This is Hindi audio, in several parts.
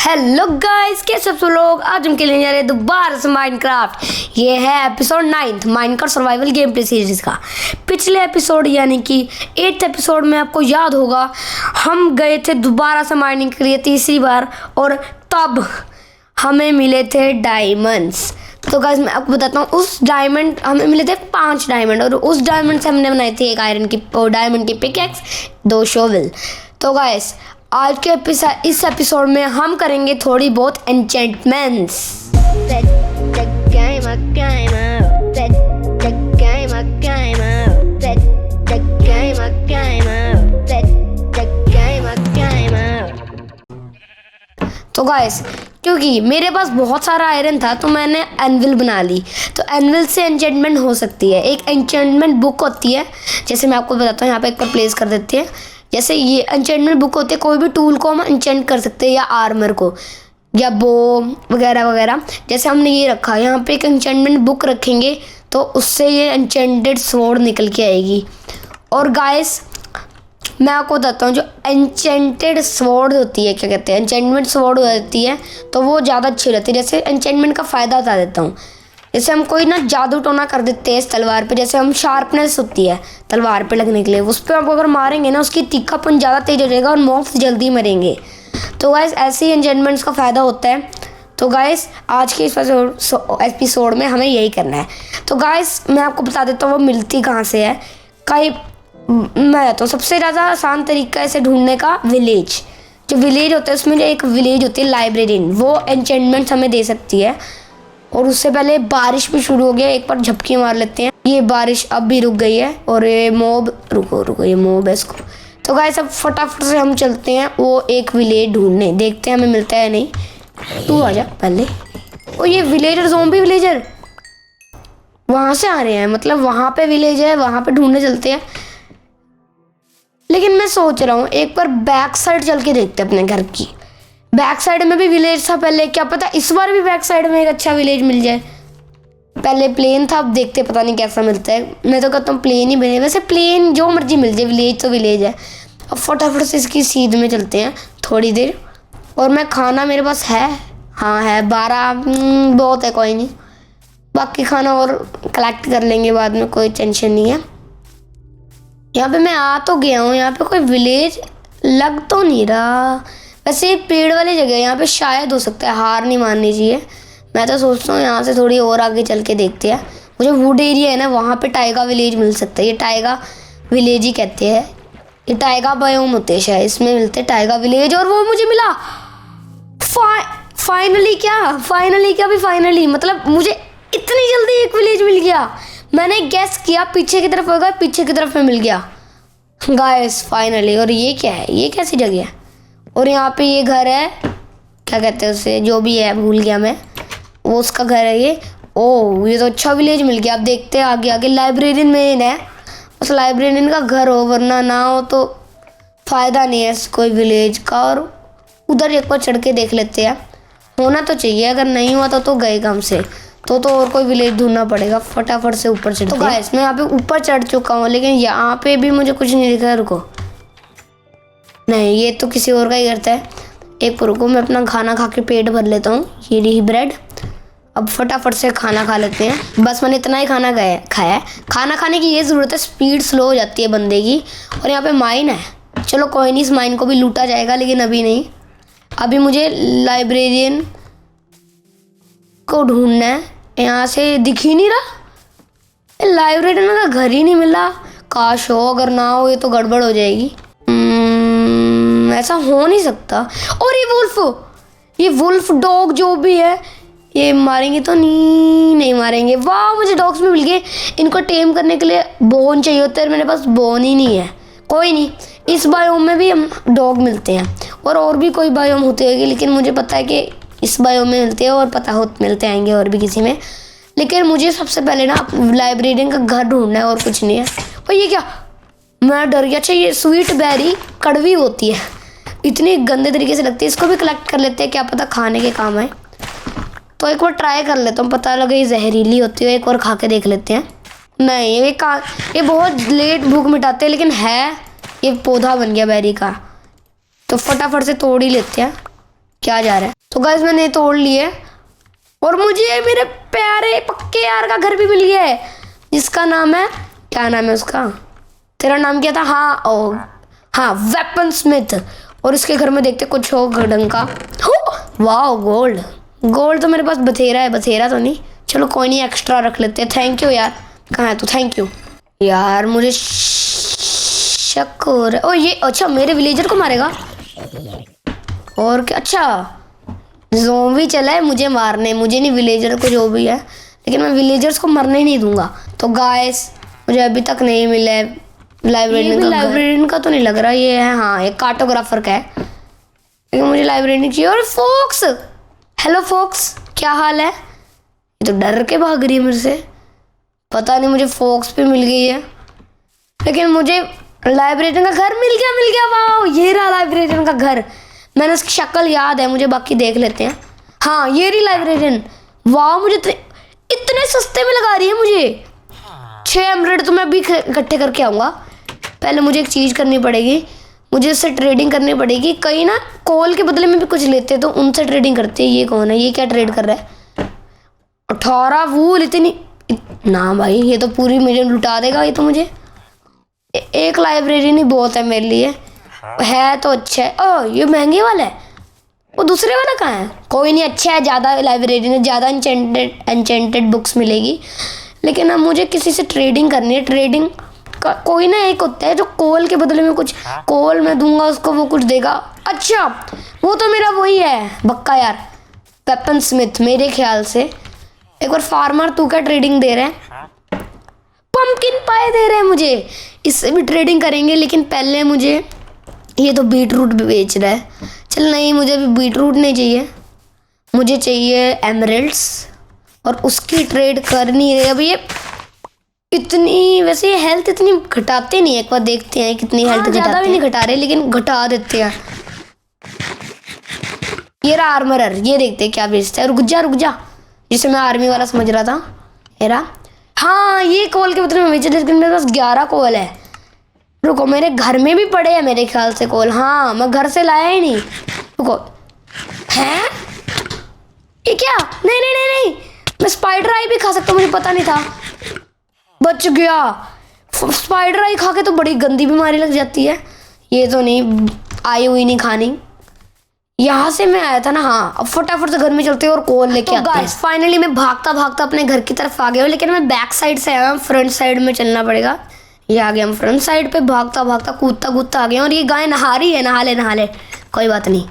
हेलो गाइस, कैसे सब लोग। आज हम खेलने जा रहे हैं दोबारा से माइनक्राफ्ट। ये है episode 9 Minecraft survival game play series का। पिछले एपिसोड यानी कि 8th एपिसोड में आपको याद होगा हम गए थे दोबारा से माइनिंग के लिए तीसरी बार, और तब हमें मिले थे डायमंड्स। तो गाइस मैं आपको बताता हूँ, उस डायमंड हमें मिले थे 5 डायमंड, और उस डायमंड से हमने बनाई थी एक आयरन की डायमंड की पिकैक्स, 2 शोवेल। तो गाइस आज के इस एपिसोड में हम करेंगे थोड़ी बहुत एन्चेंटमेंट्स। तो गाइस क्योंकि मेरे पास बहुत सारा आयरन था तो मैंने एनविल बना ली। तो एनविल से एन्चेंटमेंट हो सकती है। एक एन्चेंटमेंट बुक होती है, जैसे मैं आपको बताता हूँ, यहाँ पे एक बार प्लेस कर देते हैं। जैसे ये एन्चेंटमेंट बुक होती है, कोई भी टूल को हम एन्चेंट कर सकते हैं, या आर्मर को, या बो वगैरह वगैरह। जैसे हमने ये रखा, यहाँ पे एक एन्चेंटमेंट बुक रखेंगे तो उससे ये एन्चेंटेड स्वॉर्ड निकल के आएगी। और गाइस मैं आपको बताता हूँ, जो एन्चेंटेड स्वॉर्ड होती है, क्या कहते हैं, एन्चेंटमेंट स्वॉर्ड होती है, तो वो ज़्यादा अच्छी रहती है। जैसे एन्चेंटमेंट का फ़ायदा बता देता हूँ। जैसे हम कोई ना जादू टोना कर देते हैं इस तलवार पे, जैसे हम शार्पनेस होती है तलवार पे लगने के लिए, उस पर आप अगर मारेंगे ना, उसकी तीखापन ज़्यादा तेज हो जाएगा और मॉब्स जल्दी मरेंगे। तो गाइस ऐसे ही एन्चेंटमेंट्स का फ़ायदा होता है। तो गाइस आज के इस एपिसोड में हमें यही करना है। तो गाइस मैं आपको बता देता हूँ वो मिलती कहाँ से है। मैं तो सबसे ज़्यादा आसान तरीका है इसे ढूंढने का, विलेज। जो विलेज होता है उसमें जो एक विलेज होती है लाइब्रेरियन, वो एन्चेंटमेंट्स हमें दे सकती है। और उससे पहले बारिश भी शुरू हो गया, एक बार झपकी मार लेते हैं। ये बारिश अब भी रुक गई है, और ये मॉब रुको ये मॉब है इसको। तो गाइस अब फटाफट से हम चलते हैं वो एक विलेज ढूंढने, देखते हैं हमें मिलता है नहीं। तू आ जा पहले। ओ ये विलेजर, ज़ॉम्बी विलेजर वहाँ से आ रहे हैं, मतलब वहाँ पे विलेज है, वहाँ पे ढूंढने चलते हैं। लेकिन मैं सोच रहा हूँ एक बार बैक साइड चल के देखते हैं अपने घर की। बैक साइड में भी विलेज था पहले, क्या पता इस बार भी बैक साइड में एक अच्छा विलेज मिल जाए। पहले प्लेन था, अब देखते पता नहीं कैसा मिलता है। मैं तो कहता हूँ प्लेन ही बने, वैसे प्लेन जो मर्जी मिल जाए, विलेज तो विलेज है। अब फटाफट से इसकी सीध में चलते हैं थोड़ी देर। और मैं खाना मेरे पास है, हाँ है 12, बहुत है, कोई नहीं, बाकी खाना और कलेक्ट कर लेंगे बाद में, कोई टेंशन नहीं है। यहाँ पे मैं आ तो गया हूँ, यहाँ पे कोई विलेज लग तो नहीं रहा। वैसे ये पेड़ वाली जगह है, यहाँ पे शायद हो सकता है, हार नहीं माननी चाहिए। मैं तो सोचता हूँ यहाँ से थोड़ी और आगे चल के देखते हैं। मुझे वुड एरिया है ना, वहाँ पे टाइगा विलेज मिल सकता है। ये टाइगा विलेज ही कहते हैं, ये टाइगा बायोम होते हैं शायद, इसमें मिलते हैं टाइगा विलेज। और वो मुझे मिला फाइनली, मतलब मुझे इतनी जल्दी एक विलेज मिल गया। मैंने गैस किया पीछे की तरफ होगा, पीछे की तरफ में मिल गया गाइस फाइनली। और ये क्या है, ये कैसी जगह है? और यहाँ पे ये घर है, क्या कहते हैं उसे, जो भी है भूल गया मैं, वो उसका घर है ये। ओह ये तो अच्छा विलेज मिल गया। अब देखते हैं आगे आगे। लाइब्रेरियन में है, उस लाइब्रेरियन का घर हो, वरना ना हो तो फ़ायदा नहीं है कोई विलेज का। और उधर एक बार चढ़ के देख लेते हैं, होना तो चाहिए, अगर नहीं हुआ तो गए काम से। तो और कोई विलेज ढूंढना पड़ेगा। फटाफट से ऊपर चढ़ते हैं। तो गाइस मैं यहाँ पे ऊपर चढ़ चुका हूँ, लेकिन यहाँ पे भी मुझे कुछ नहीं दिखा। रुको, नहीं ये तो किसी और का ही करता है। एक रुको, मैं अपना खाना खा के पेट भर लेता हूँ। ये रही ब्रेड। अब फटाफट से खाना खा लेते हैं। बस मैंने इतना ही खाना खाया है। खाना खाने की ये ज़रूरत है, स्पीड स्लो हो जाती है बंदे की। और यहाँ पे माइन है, चलो कोई नहीं, इस माइन को भी लूटा जाएगा, लेकिन अभी नहीं। अभी मुझे लाइब्रेरियन को ढूंढना है। यहाँ से दिख ही नहीं रहा, लाइब्रेरियन का घर ही नहीं मिला। काश हो, अगर ना हो ये तो गड़बड़ हो जाएगी। ऐसा हो नहीं सकता। और ये वुल्फ डॉग जो भी है, ये मारेंगे तो नहीं मारेंगे। वाह मुझे डॉग्स भी मिल गए। इनको टेम करने के लिए बोन चाहिए होता है, मेरे पास बोन ही नहीं है। कोई नहीं, इस बायोम में भी हम डॉग मिलते हैं, और भी कोई बायोम होते होंगे, लेकिन मुझे पता है कि इस बायोम में मिलते हैं, और पता हो मिलते आएंगे और भी किसी में। लेकिन मुझे सबसे पहले ना लाइब्रेरियन का घर ढूंढना है, और कुछ नहीं है। और ये क्या, मैं डर गया। अच्छा ये स्वीट बेरी कड़वी होती है, इतनी गंदे तरीके से लगती है। इसको भी कलेक्ट कर लेते हैं, क्या पता खाने के काम आए। तो एक बार ट्राई कर लेता हूँ, पता लगे ये जहरीली होती है। एक बार खा के देख लेते हैं। नहीं ये बहुत लेट भूख मिटाते हैं, लेकिन है ये पौधा बन गया बेरी का, तो फटाफट से तोड़ ही लेते हैं। क्या जा रहा है। तो गाइस मैंने तोड़ लिए और मुझे मेरे प्यारे पक्के यार का घर भी मिल गया है, जिसका नाम है, क्या नाम है उसका, तेरा नाम क्या था? हाँ वेपन स्मिथ। और इसके घर में देखते कुछ हो ढंग का। वाह गोल्ड तो मेरे पास बथेरा है, बथेरा तो नहीं, चलो कोई नहीं एक्स्ट्रा रख लेते हैं। थैंक यू यार, कहाँ है तू? थैंक यू यार। मुझे शक हो रहा है। ओ ये अच्छा मेरे विलेजर को मारेगा और क्या? अच्छा ज़ोंबी चला है मुझे मारने, मुझे नहीं विलेजर को, जो भी है, लेकिन मैं विलेजर्स को मरने ही नहीं दूंगा। तो गाइस मुझे अभी तक नहीं मिला है लाइब्रेरियन का तो नहीं लग रहा ये है, हाँ ये कार्टोग्राफर का है, लेकिन मुझे लाइब्रेरियन चाहिए। और फोक्स, हेलो फोक्स, क्या हाल है? ये तो डर के भाग रही है मेरे से, पता नहीं मुझे फोक्स भी मिल गई है, लेकिन मुझे लाइब्रेरियन का घर मिल गया। वाह ये रहा लाइब्रेरियन का घर, मैंने उसकी शक्ल याद है मुझे, बाकी देख लेते हैं। हाँ ये रही लाइब्रेरियन। वाह मुझे इतने सस्ते में लगा रही है मुझे। 6 एमरेड तो मैं अभी इकट्ठे करके आऊँगा। पहले मुझे एक चीज़ करनी पड़ेगी, मुझे इससे ट्रेडिंग करनी पड़ेगी। कहीं ना कोल के बदले में भी कुछ लेते तो उनसे ट्रेडिंग करते। ये कौन है? ये क्या ट्रेड कर रहा है? 18 वूल, इतनी ना भाई, ये तो पूरी मुझे लुटा देगा ये तो। मुझे एक लाइब्रेरी नहीं बहुत है मेरे लिए, है तो अच्छा है। ओह ये महंगे वाला है, वो दूसरे वाला कहाँ है? कोई नहीं, अच्छा है, ज़्यादा लाइब्रेरी में ज़्यादा एन्चेंटेड बुक्स मिलेगी। लेकिन अब मुझे किसी से ट्रेडिंग करनी है। ट्रेडिंग का कोई ना एक होता है जो कोल के बदले में कुछ, कोल मैं दूंगा उसको, वो कुछ देगा। अच्छा वो तो मेरा वही है बक्का यार, वेपन स्मिथ मेरे ख्याल से। एक बार फार्मर तू क्या ट्रेडिंग दे रहे हैं? पम्पकिन पाई दे रहे हैं मुझे, इससे भी ट्रेडिंग करेंगे। लेकिन पहले मुझे, ये तो बीट रूट भी बेच रहा है, चल नहीं मुझे अभी बीट रूट नहीं चाहिए, मुझे चाहिए एमरल्ड्स, और उसकी ट्रेड करनी है। अब ये इतनी, वैसे ये हेल्थ इतनी घटाते नहीं है, एक बार देखते हैं कितनी हेल्थ घटाते हैं। ज़्यादा भी नहीं घटा रहे लेकिन घटा देते हैं। ये रहा आर्मरर, ये देखते हैं क्या बेचता है। रुक जा, जिसे मैं आर्मी वाला समझ रहा था। मेरा हाँ ये कोल के बदले में बेच, लेकिन मेरे पास 11 कोल है। रुको मेरे घर में भी पड़े हैं मेरे ख्याल से कोल, हाँ मैं घर से लाया ही नहीं। रुको, हैं ये क्या? नहीं, मैं स्पाइडर आई भी खा सकता हूँ, मुझे पता नहीं था। बच गया। स्पाइडर आई खा के तो बड़ी गंदी बीमारी लग जाती है, ये तो नहीं आई हुई नहीं खानी। यहाँ से मैं आया था ना, हाँ अब फटाफट से घर में चलते हैं और कोल लेके आते हैं। फाइनली मैं भागता अपने घर की तरफ आ गया हूँ, लेकिन मैं बैक साइड से आया हूँ, फ्रंट साइड में चलना पड़ेगा। ये आ गया हम फ्रंट साइड पे, भागता कूदता आ गया। और ये गाय नहा रही है, नहा ले कोई बात नहीं।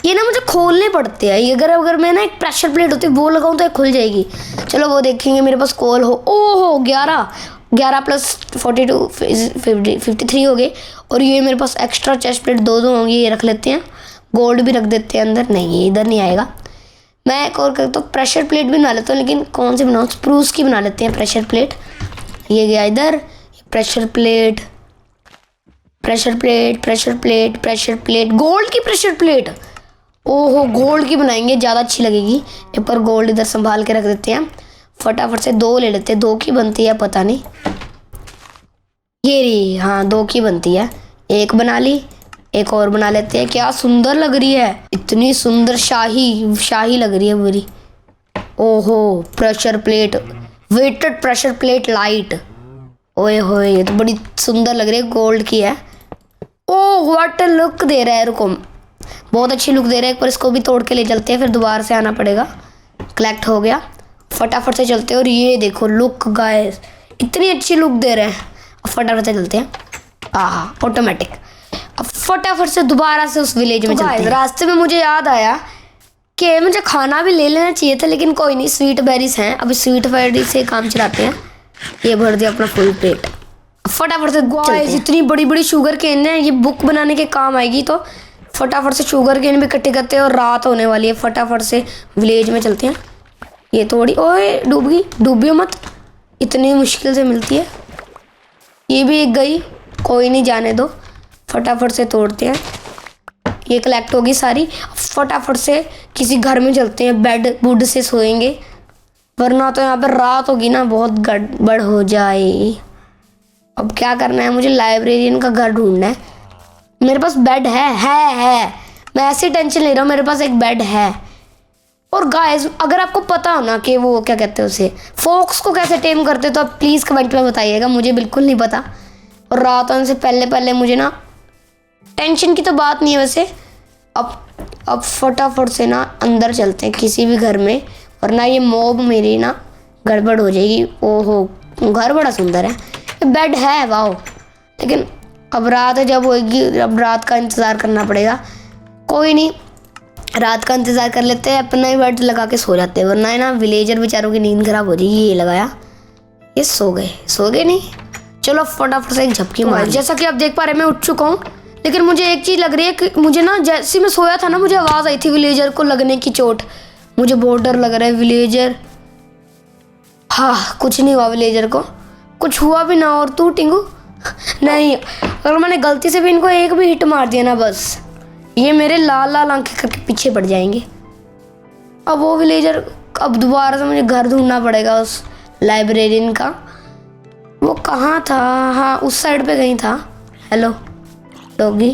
ये ना मुझे खोलने पड़ते हैं, ये अगर मैं ना एक प्रेशर प्लेट होती है वो लगाऊं तो ये खुल जाएगी। चलो वो देखेंगे मेरे पास कोल हो। ओहो 11 प्लस 42 53 हो गए। और ये मेरे पास एक्स्ट्रा चेस्ट प्लेट 2 होंगी, ये रख लेते हैं। गोल्ड भी रख देते हैं अंदर, नहीं ये इधर नहीं आएगा। मैं एक और करता हूँ, प्रेशर प्लेट भी बना लेता हूँ, लेकिन कौन सी बनाऊँ? स्प्रूस की बना लेते हैं प्रेशर प्लेट। ये गया इधर, प्रेशर प्लेट, गोल्ड की प्रेशर प्लेट। ओहो गोल्ड की बनाएंगे, ज़्यादा अच्छी लगेगी। एक बार गोल्ड इधर संभाल के रख देते हैं, फटाफट से 2 ले लेते हैं। 2 की बनती है पता नहीं, ये रही, हाँ 2 की बनती है। एक बना ली, एक और बना लेते हैं। क्या सुंदर लग रही है, इतनी सुंदर शाही लग रही है पूरी। ओहो pressure plate, weighted pressure plate light, ओए होए ये तो बड़ी सुंदर लग रही है, गोल्ड की है। ओह व्हाट लुक दे रहा है, रुको बहुत अच्छी लुक दे रहा है। एक बार इसको भी तोड़ के ले चलते हैं, फिर दोबारा से आना पड़ेगा। कलेक्ट हो गया, फटाफट से चलते हैं। और ये देखो लुक गाइस, इतनी अच्छी लुक दे रहे हैं। अब फटाफट से चलते हैं, ऑटोमेटिक। अब फटाफट से दोबारा से उस विलेज में चलते हैं। रास्ते में मुझे याद आया कि मुझे खाना भी ले लेना चाहिए था, लेकिन कोई नहीं, स्वीट बेरीज हैं, अभी स्वीट बेरीज से काम चलाते हैं। ये भर दिया अपना फुल प्लेट, फटाफट से गाइस। इतनी बड़ी शुगर केन है, ये बुक बनाने के काम आएगी। तो फटाफट से शुगर केन भी इकट्ठे करते हैं, और रात होने वाली है, फटाफट से विलेज में चलते हैं। ये थोड़ी, ओए डूबियो मत, इतनी मुश्किल से मिलती है। ये भी एक गई, कोई नहीं जाने दो, फटाफट से तोड़ते हैं। ये कलेक्ट होगी सारी, फटाफट से किसी घर में चलते हैं, बेड वुड से सोएंगे, वरना तो यहाँ पर रात होगी ना बहुत गड़बड़ हो जाए। अब क्या करना है, मुझे लाइब्रेरियन का घर ढूंढना है। मेरे पास बेड है। मैं ऐसी टेंशन ले रहा हूँ, मेरे पास एक बेड है। और गाइस अगर आपको पता हो ना कि वो क्या कहते हैं उसे, फॉक्स को कैसे टेम करते तो आप प्लीज़ कमेंट में बताइएगा, मुझे बिल्कुल नहीं पता। और रात होने से पहले पहले मुझे ना, टेंशन की तो बात नहीं है वैसे, अब फटाफट से ना अंदर चलते हैं किसी भी घर में, वरना ये मॉब मेरी ना गड़बड़ हो जाएगी। ओहो, घर बड़ा सुंदर है, ये बेड है, वाओ। लेकिन अब रात जब होगी, अब रात का इंतज़ार करना पड़ेगा। कोई नहीं, रात का इंतज़ार कर लेते हैं, अपना ही बेड लगा के सो जाते हैं, वरना है ना विलेजर बेचारों की नींद खराब हो जाएगी। ये लगाया, ये सो गए नहीं। चलो फटाफट से एक झपकी मार। जैसा कि आप देख पा रहे हैं मैं उठ चुका हूँ, लेकिन मुझे एक चीज़ लग रही है कि मुझे ना, जैसे मैं सोया था ना, मुझे आवाज़ आई थी विलेजर को लगने की चोट। मुझे बहुत डर लग रहा है विलेजर। हाँ, कुछ नहीं हुआ विलेजर को, कुछ हुआ भी ना। और तू टिंगू नहीं, अगर मैंने गलती से भी इनको एक भी हिट मार दिया ना, बस ये मेरे लाल लाल आंखें करके पीछे पड़ जाएंगे। अब वो विलेजर, अब दोबारा से मुझे घर ढूंढना पड़ेगा उस लाइब्रेरियन का। वो कहाँ था? हाँ, उस साइड पे कहीं था। हेलो डॉगी,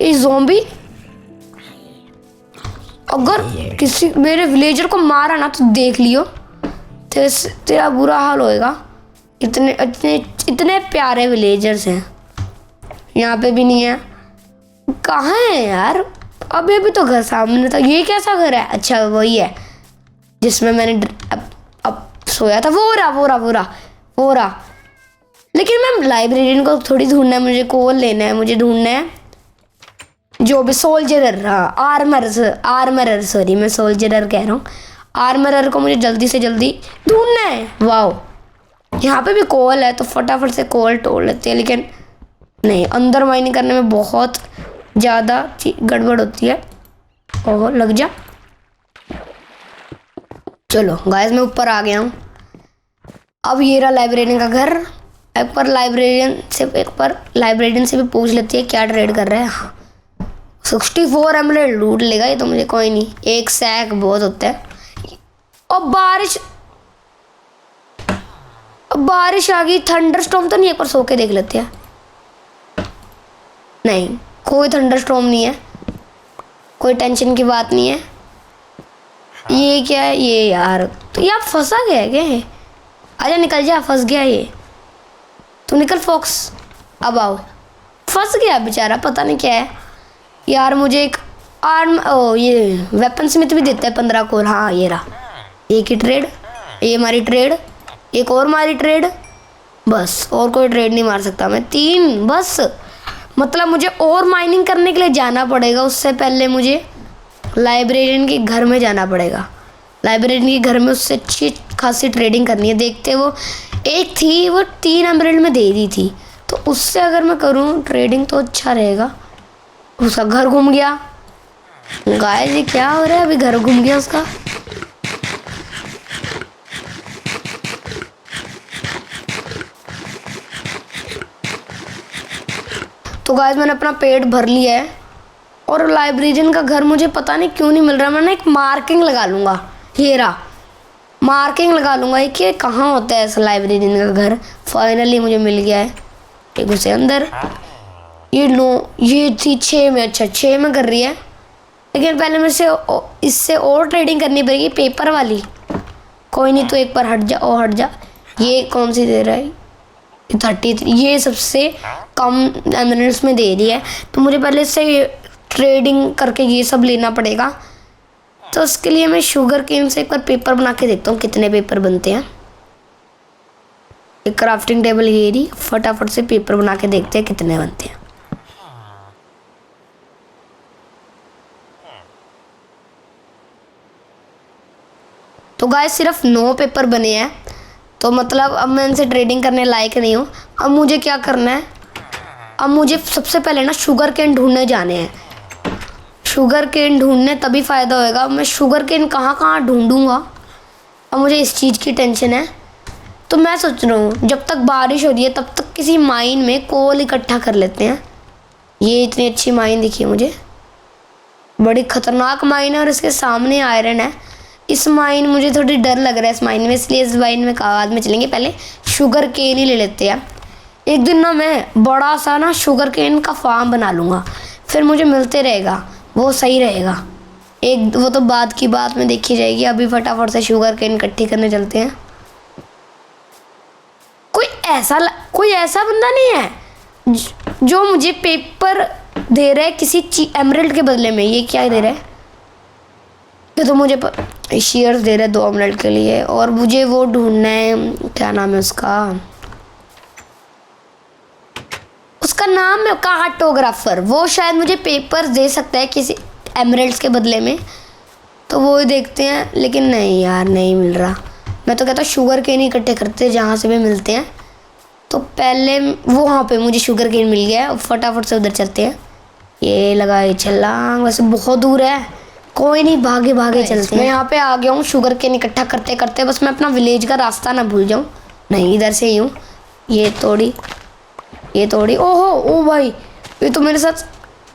ये ज़ॉम्बी अगर किसी मेरे विलेजर को मारा ना तो देख लियो, तेरा बुरा हाल होएगा। इतने इतने इतने प्यारे विलेजर्स हैं, यहाँ पे भी नहीं है। कहाँ है यार? अभी भी तो घर सामने था। ये कैसा घर है? अच्छा वही है जिसमें मैंने अब सोया था। वो रहा। लेकिन मैं लाइब्रेरियन को थोड़ी ढूंढना है, मुझे कोल लेना है, मुझे ढूंढना है जो भी सोल्जरर, हाँ आर्मरर, सॉरी मैं सोल्जरर कह रहा हूँ। आर्मरर को मुझे जल्दी से जल्दी ढूंढना है। वाओ, यहाँ पे भी कोल है तो फटाफट से कोल तोड़ लेते हैं। लेकिन नहीं, अंदर माइनिंग करने में बहुत ज़्यादा गड़बड़ होती है। ओह, लग जा। चलो गाइस, मैं ऊपर आ गया हूँ। अब ये रहा लाइब्रेरियन का घर। एक बार लाइब्रेरियन से भी पूछ लेती है क्या ट्रेड कर रहा है। हाँ, 64 एमरेल्ड लूट लेगा ये तो, मुझे कोई नहीं, एक सैक बहुत होता है। और बारिश आ गई। थंडरस्टॉर्म तो नहीं? एक बार सो के देख लेते हैं। नहीं, कोई थंडरस्टॉर्म नहीं है, कोई टेंशन की बात नहीं है। ये क्या है ये यार? तो ये आप फंसा गया है क्या? आजा निकल जा, फंस गया ये। तू निकल फॉक्स, अब आओ। फंस गया बेचारा, पता नहीं क्या है यार। मुझे एक ये वेपन स्मिथ भी देता है 15 कोल। हाँ ये रहा, एक ही ट्रेड, ये हमारी ट्रेड, एक और हमारी ट्रेड, बस और कोई ट्रेड नहीं मार सकता मैं। 3 बस, मतलब मुझे और माइनिंग करने के लिए जाना पड़ेगा। उससे पहले मुझे लाइब्रेरियन के घर में जाना पड़ेगा। लाइब्रेरियन के घर में उससे अच्छी खासी ट्रेडिंग करनी है। देखते वो एक थी, वो 3 एमरेल्ड में दे दी थी, तो उससे अगर मैं करूँ ट्रेडिंग तो अच्छा रहेगा। उसका घर घूम गया। गाइस ये क्या हो रहा है? अभी घर घूम गया उसका। तो गाइस मैंने अपना पेट भर लिया है और लाइब्रेरियन का घर मुझे पता नहीं क्यों नहीं मिल रहा। मैंने एक मार्किंग लगा लूँगा, ये रहा, मार्किंग लगा लूँगा कि कहाँ होता है ऐसा लाइब्रेरियन का घर। फाइनली मुझे मिल गया है। एक उसे अंदर, ये लो, ये थी 6 में। अच्छा 6 में कर रही है, लेकिन पहले मेरे से इससे और ट्रेडिंग करनी पड़ेगी, पेपर वाली। कोई नहीं, तो एक बार हट जा, और हट जा। ये कौन सी दे रहा है? 33, ये सबसे कम एमरेल्ड्स में दे रही है। तो मुझे पहले से ट्रेडिंग करके ये सब लेना पड़ेगा। तो उसके लिए मैं शुगर केन से एक बार पेपर बना के देखता हूँ कितने पेपर बनते हैं। एक क्राफ्टिंग टेबल ये रही, फटाफट से पेपर बना के देखते हैं कितने बनते हैं। तो गाइस सिर्फ 9 पेपर बने हैं, तो मतलब अब मैं इनसे ट्रेडिंग करने लायक नहीं हूँ। अब मुझे क्या करना है? अब मुझे सबसे पहले ना शुगर केन ढूंढने जाने हैं। शुगर केन ढूंढने तभी फ़ायदा होएगा। मैं शुगर केन कहाँ कहाँ ढूंढूंगा, अब मुझे इस चीज़ की टेंशन है। तो मैं सोच रहा हूँ जब तक बारिश हो रही है तब तक किसी माइन में कोल इकट्ठा कर लेते हैं। ये इतनी अच्छी माइन दिखी है मुझे, बड़ी ख़तरनाक माइन है और इसके सामने आयरन है। इस माइन मुझे थोड़ी डर लग रहा है इस माइन में, इसलिए इस माइन में बाद में चलेंगे। पहले शुगर केन ही ले लेते हैं। एक दिन ना मैं बड़ा सा ना शुगर केन का फार्म बना लूँगा, फिर मुझे मिलते रहेगा वो सही रहेगा। एक वो तो बाद की बात में देखी जाएगी, अभी फटाफट से शुगर केन इकट्ठी करने चलते हैं। कोई ऐसा बंदा नहीं है जो मुझे पेपर दे रहा है किसी एमरल्ड के बदले में। ये क्या दे रहा है? ये तो मुझे शेयर्स दे रहा है 2 एमरल्ड के लिए। और मुझे वो ढूंढना है, क्या नाम है उसका नाम है कार्टोग्राफर। वो शायद मुझे पेपर्स दे सकता है किसी एमरल्ड्स के बदले में, तो वो ही देखते हैं। लेकिन नहीं यार, नहीं मिल रहा। मैं तो कहता हूँ शुगर केन इकट्ठे करते जहाँ से भी मिलते हैं। तो पहले वो वहाँ पे मुझे शुगर केन मिल गया है, फटाफट से उधर चलते हैं। ये लगाए छलांग, वैसे बहुत दूर है, कोई नहीं, भागे भागे चलते हैं। मैं यहाँ पे आ गया हूँ शुगर केन इकट्ठा करते करते। बस मैं अपना विलेज का रास्ता ना भूल जाऊँ। नहीं, इधर से ही हूँ। ये तोड़ी। ओहो ओ भाई, ये तो मेरे साथ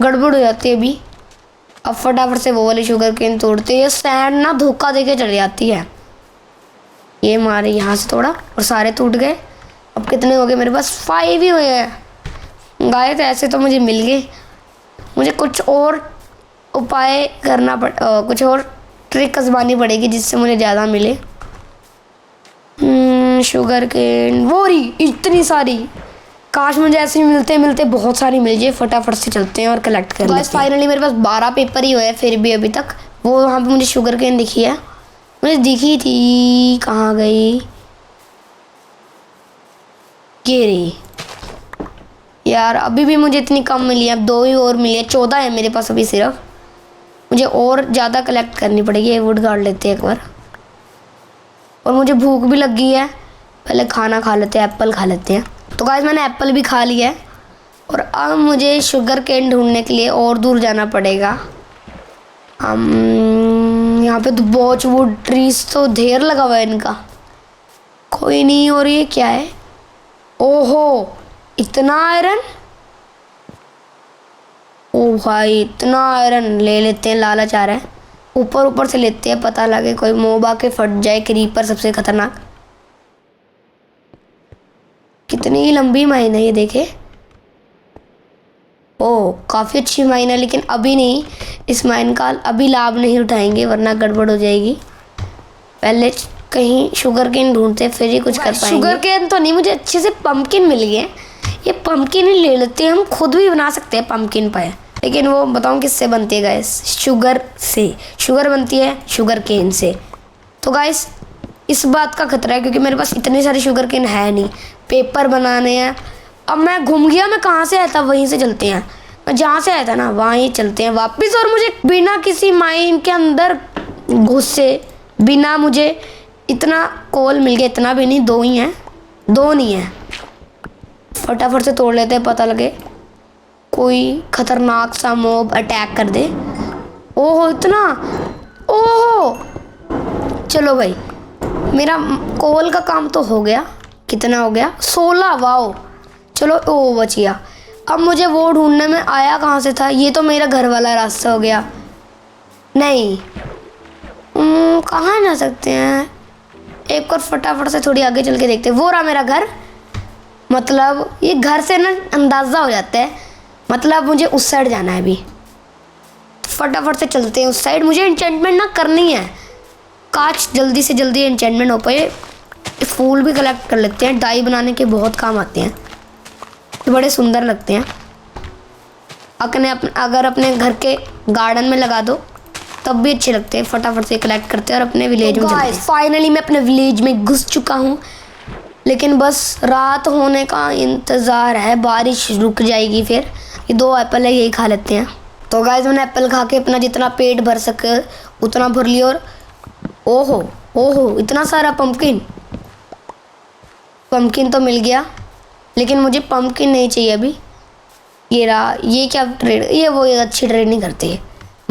गड़बड़ हो जाती है अभी। अब फटाफट से वो वाली शुगर केन तोड़ते। ये सैंड ना धोखा देके चली जाती है। ये मारे यहाँ से तोड़ा और सारे टूट गए। अब कितने हो गए मेरे पास? 5 ही हुए हैं। गाय तो ऐसे तो मुझे मिल गए। मुझे कुछ और उपाय करना कुछ और ट्रिक आजमानी पड़ेगी जिससे मुझे ज़्यादा मिले। शुगर केन वो रही इतनी सारी। काश मुझे ऐसे मिलते मिलते बहुत सारी मिल जाए। फटाफट से चलते हैं और कलेक्ट कर लेते हैं। फाइनली मेरे पास 12 पेपर ही हुए हैं फिर भी अभी तक। वो वहाँ पे मुझे शुगर केन दिखी है, मुझे दिखी थी, कहाँ गई? ये रही यार। अभी भी मुझे इतनी कम मिली है, अब 2 ही और मिली है। 14 है मेरे पास अभी सिर्फ। मुझे और ज़्यादा कलेक्ट करनी पड़ेगी। ये वुड गार्ड लेते हैं एक बार। और मुझे भूख भी लग गई है, पहले खाना खा लेते हैं, एप्पल खा लेते हैं। तो गाइस मैंने एप्पल भी खा लिया है। और अब मुझे शुगर केन ढूंढने के लिए और दूर जाना पड़ेगा। यहाँ पे तो बहुत वुड ट्रीज तो ढेर लगा हुआ है इनका। कोई नहीं। और ये क्या है? ओहो, इतना आयरन! ओ भाई, इतना आयरन ले लेते हैं, लालच आ रहा है। ऊपर से लेते हैं, पता लगे कोई मोब आके फट जाए। क्रीपर सबसे खतरनाक। कितनी लंबी माइन है ये, देखे। ओ काफ़ी अच्छी माइन है, लेकिन अभी नहीं। इस माइन का अभी लाभ नहीं उठाएंगे वरना गड़बड़ हो जाएगी। पहले कहीं शुगर केन ढूंढते फिर ही कुछ कर पाएंगे। शुगर केन तो नहीं, मुझे अच्छे से पम्पकिन मिल गए। ये पम्पकिन ही ले लेते हैं, हम खुद भी बना सकते हैं पम्पकिन पाए। लेकिन वो बताऊँ किससे बनती है गाइस? शुगर से। शुगर बनती है शुगर केन से। तो गाइस इस बात का खतरा है क्योंकि मेरे पास इतने सारे शुगर केन है नहीं। पेपर बनाने हैं। अब मैं घूम गया, मैं कहाँ से आया था? वहीं से चलते हैं। मैं जहाँ से आया था ना वहाँ ही चलते हैं वापस। और मुझे बिना किसी माइन के अंदर घुसे, बिना मुझे इतना कोल मिल गया। इतना भी नहीं, 2 ही हैं, 2 नहीं है। फटाफट से तोड़ लेते हैं, पता लगे कोई खतरनाक सा मॉब अटैक कर दे। ओहो इतना, ओहो चलो भाई, मेरा कोल का काम तो हो गया। कितना हो गया? 16। वाओ, चलो ओ बच गया। अब मुझे वो ढूंढने में आया कहाँ से था? ये तो मेरा घर वाला रास्ता हो गया। नहीं, कहाँ जा सकते हैं? एक और फटाफट से थोड़ी आगे चल के देखते हैं। वो रहा मेरा घर। मतलब ये घर से ना अंदाज़ा हो जाता है, मतलब मुझे उस साइड जाना है अभी। फटाफट से चलते हैं उस साइड। मुझे एन्चेंटमेंट ना करनी है। काश जल्दी से जल्दी एन्चेंटमेंट हो पाए। फूल भी कलेक्ट कर लेते हैं, डाई बनाने के बहुत काम आते हैं, तो बड़े सुंदर लगते हैं। अगर अपने घर के गार्डन में लगा दो तब भी अच्छे लगते हैं। फटाफट से कलेक्ट करते हैं और अपने विलेज में चलते हैं। फाइनली मैं अपने विलेज में घुस चुका हूँ, लेकिन बस रात होने का इंतज़ार है। बारिश रुक जाएगी फिर। ये 2 एप्पल है, यही खा लेते हैं। तो गाइस मैंने एप्पल खा के अपना जितना पेट भर सके उतना भर लिया। और ओहो ओहो इतना सारा पंपकिन तो मिल गया, लेकिन मुझे पंपकिन नहीं चाहिए अभी। ये रहा। ये क्या ट्रेड? ये वो अच्छी ट्रेड नहीं करते है,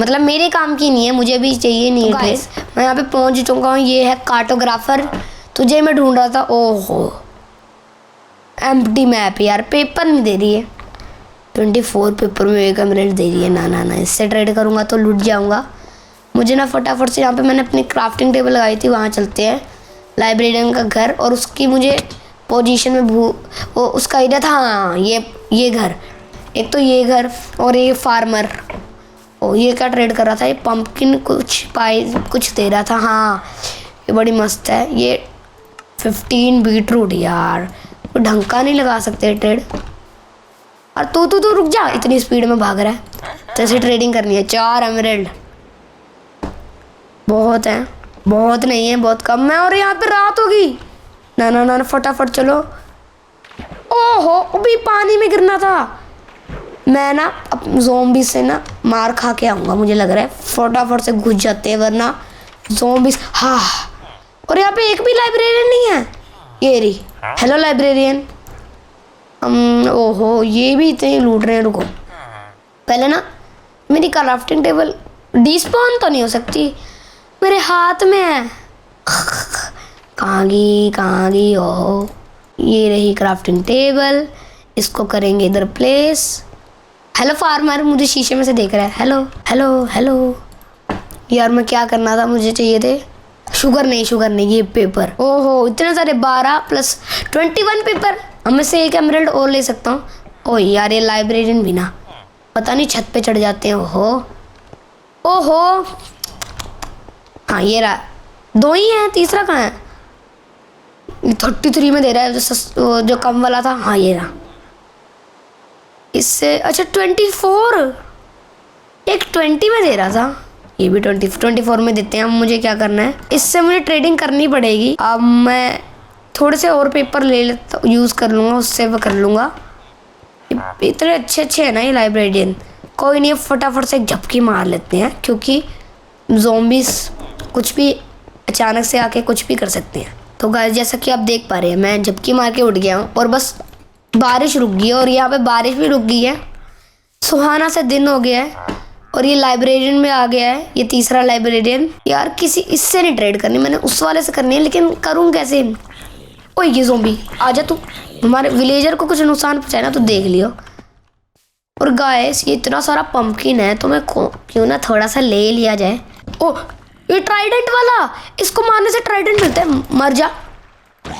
मतलब मेरे काम की नहीं है, मुझे भी चाहिए नहीं ट्रेड। मैं यहाँ पे पहुँच चुका हूँ। ये है कार्टोग्राफर, तुझे मैं ढूंढ रहा था। ओहो एम्प्टी मैप यार, पेपर नहीं दे रही है। 24 पेपर में 1 एमरल्ड दे रही है। ना, इससे ट्रेड करूँगा तो लूट जाऊँगा। मुझे ना फटाफट से यहाँ पे मैंने अपनी क्राफ्टिंग टेबल लगाई थी, वहाँ चलते हैं। लाइब्रेरियन का घर, और उसकी मुझे पोजीशन में वो उसका एरिया था। हाँ ये घर, एक तो ये घर और ये फार्मर। ओ ये क्या ट्रेड कर रहा था? ये पंपकिन कुछ पाई कुछ दे रहा था। हाँ ये बड़ी मस्त है। ये 15 बीटरूट यार, कोई ढंग का नहीं लगा सकते ट्रेड। और तू रुक जा, इतनी स्पीड में भाग रहा है। तो ऐसे ट्रेडिंग करनी है। 4 एमराल्ड बहुत है, बहुत नहीं है, बहुत कम है। और यहाँ पे रात होगी। ना ना ना फटाफट चलो। ओहो अभी पानी में गिरना था। मैं ना अब ज़ॉम्बी से ना मार खा के आऊँगा, मुझे लग रहा है। फटाफट से घुस जाते हैं वरना ज़ॉम्बीज। हाँ और यहाँ पे एक भी लाइब्रेरियन नहीं है। ये रही। Hello librarian. ओहो ये भी इतने लूट रहे हैं। रुको पहले ना मेरी क्राफ्टिंग टेबल डिस्पॉन तो नहीं हो सकती, मेरे हाथ में है। कहाँ गई? ओहो ये रही क्राफ्टिंग टेबल। इसको करेंगे इधर प्लेस। हेलो फार्मर, मुझे शीशे में से देख रहा है। Hello hello hello. यार मैं क्या करना था, मुझे चाहिए थे शुगर नहीं ये पेपर। ओहो इतने सारे 12 प्लस 21 पेपर। अब मैं से एक एमराल्ड और ले सकता हूँ। ओ यार ये लाइब्रेरियन भी ना पता नहीं छत पे चढ़ जाते हैं। ओहो हाँ ये रहा। 2 ही है, तीसरा कहाँ है? 33 में दे रहा है जो कम वाला था। हाँ ये रहा। इससे अच्छा 24 एक 20 में दे रहा था। ये भी 24 में देते हैं। अब मुझे क्या करना है, इससे मुझे ट्रेडिंग करनी पड़ेगी। अब मैं थोड़े से और पेपर ले लेता, यूज़ कर लूँगा, उससे वो कर लूँगा। इतने अच्छे हैं ना ये लाइब्रेरियन। कोई नहीं फटाफट से एक झपकी मार लेते हैं, क्योंकि ज़ॉम्बीज़ कुछ भी अचानक से आके कुछ भी कर सकते हैं। तो गाइस जैसा कि आप देख पा रहे हैं मैं झपकी मार के उठ गया हूँ और बस बारिश रुक गई है। और यहाँ पे बारिश भी रुक गई है। सुहाना सा दिन हो गया है और ये लाइब्रेरियन में आ गया है। ये तीसरा लाइब्रेरियन। यार किसी इससे नहीं ट्रेड करनी, मैंने उस वाले से करनी है, लेकिन करूँ कैसे? ओए ये ज़ॉम्बी आजा तू। हमारे विलेजर को कुछ नुकसान पहुँचाए ना तो देख लियो। और गाइस ये इतना सारा पंपकिन है तो मैं क्यों ना थोड़ा सा ले लिया जाए। ओह ये ट्राइडेंट वाला, इसको मारने से ट्राइडेंट मिलता है। मर जा,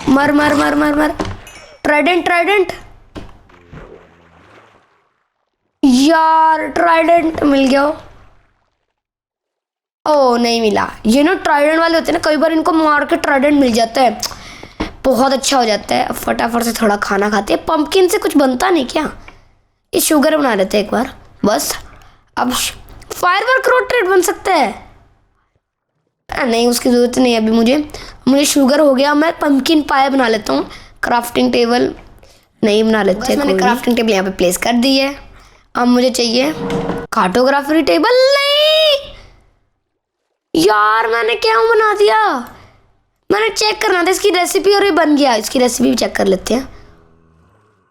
मर मर मर मर मर। ट्राइडेंट यार, ट्राइडेंट मिल गया। ओ नहीं मिला। ये ना ट्राइडेंट वाले होते हैं ना, कई बार इनको मार के ट्राइडेंट मिल जाता है, बहुत अच्छा हो जाता है। अब फटाफट से थोड़ा खाना खाते हैं। पंपकिन से कुछ बनता नहीं क्या? ये शुगर बना लेते हैं एक बार बस। अब फायरवर्क रोड ट्रेड बन सकता है। नहीं उसकी ज़रूरत नहीं अभी। मुझे शुगर हो गया। मैं पंपकिन पाए बना लेता हूँ। क्राफ्टिंग टेबल नहीं बना लेते। मैंने क्राफ्टिंग टेबल यहाँ पे प्लेस कर दी है। अब मुझे चाहिए कार्टोग्राफी टेबल। नहीं यार मैंने क्या बना दिया? मैंने चेक करना था इसकी रेसिपी और ये बन गया। इसकी रेसिपी भी चेक कर लेते हैं।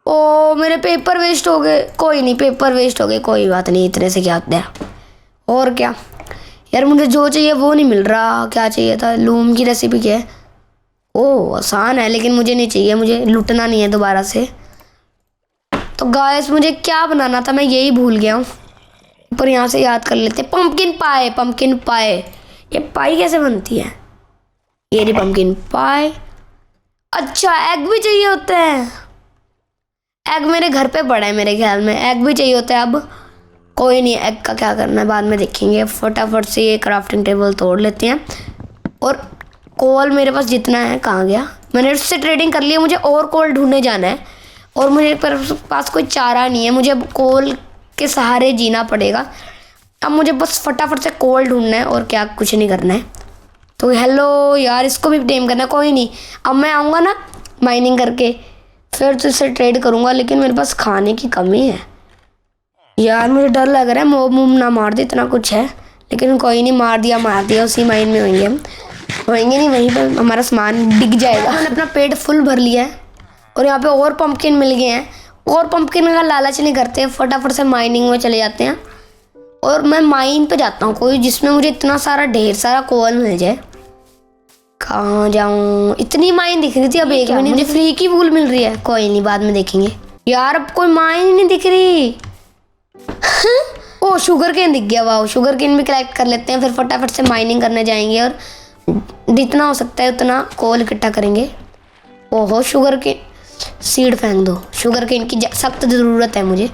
ओ मेरे पेपर वेस्ट हो गए। कोई नहीं पेपर वेस्ट हो गए, कोई बात नहीं, इतने से क्या होता है। और क्या यार, मुझे जो चाहिए वो नहीं मिल रहा। क्या चाहिए था? लूम की रेसिपी क्या है? ओह आसान है, लेकिन मुझे नहीं चाहिए, मुझे लुटना नहीं है दोबारा से। तो गाइस मुझे क्या बनाना था मैं यही भूल गया हूँ। पर यहाँ से याद कर लेते हैं। पंपकिन पाए। ये पाई कैसे बनती है? ये रही पंपकिन पाई। अच्छा एग भी चाहिए होते हैं। एग मेरे घर पे पड़ा है, मेरे ख्याल में एग भी चाहिए होता है। अब कोई नहीं, एग का क्या करना है बाद में देखेंगे। फटाफट से ये क्राफ्टिंग टेबल तोड़ लेते हैं। और कोल मेरे पास जितना है कहाँ गया? मैंने उससे ट्रेडिंग कर लिया। मुझे और कोल ढूंढने जाना है और मुझे पास कोई चारा नहीं है। मुझे कोल के सहारे जीना पड़ेगा। अब मुझे बस फटाफट से कोल ढूंढना है और क्या कुछ नहीं करना है। तो हेलो यार, इसको भी टेम करना है। कोई नहीं, अब मैं आऊँगा ना माइनिंग करके फिर तो इससे ट्रेड करूँगा। लेकिन मेरे पास खाने की कमी है यार, मुझे डर लग रहा है मोब ना मार दे, इतना कुछ है। लेकिन कोई नहीं, मार दिया। उसी माइन में होंगे हम, होंगे नहीं वहीं पर हमारा सामान बिक जाएगा। मैंने अपना पेट फुल भर लिया है और यहाँ पे और पंपकिन मिल गए हैं। और पंपकिन का लालच नहीं करते, फटाफट से माइनिंग में चले जाते हैं। और मैं माइन पे जाता हूँ कोई जिसमें मुझे इतना सारा ढेर सारा कोल मिल जाए। कहाँ जाऊँ? इतनी माइन दिख रही थी, अब एक भी नहीं। मुझे फ्री की वूल मिल रही है। कोई नहीं बाद में देखेंगे। यार अब कोई माइन ही नहीं दिख रही। ओ शुगर केन दिख गया। वाह, शुगर केन भी कलेक्ट कर लेते हैं। फिर फटाफट से माइनिंग करने जाएंगे और जितना हो सकता है उतना कोल इकट्ठा करेंगे। ओहो शुगर केन सीड फेंक दो। शुगर केन की सख्त ज़रूरत है मुझे,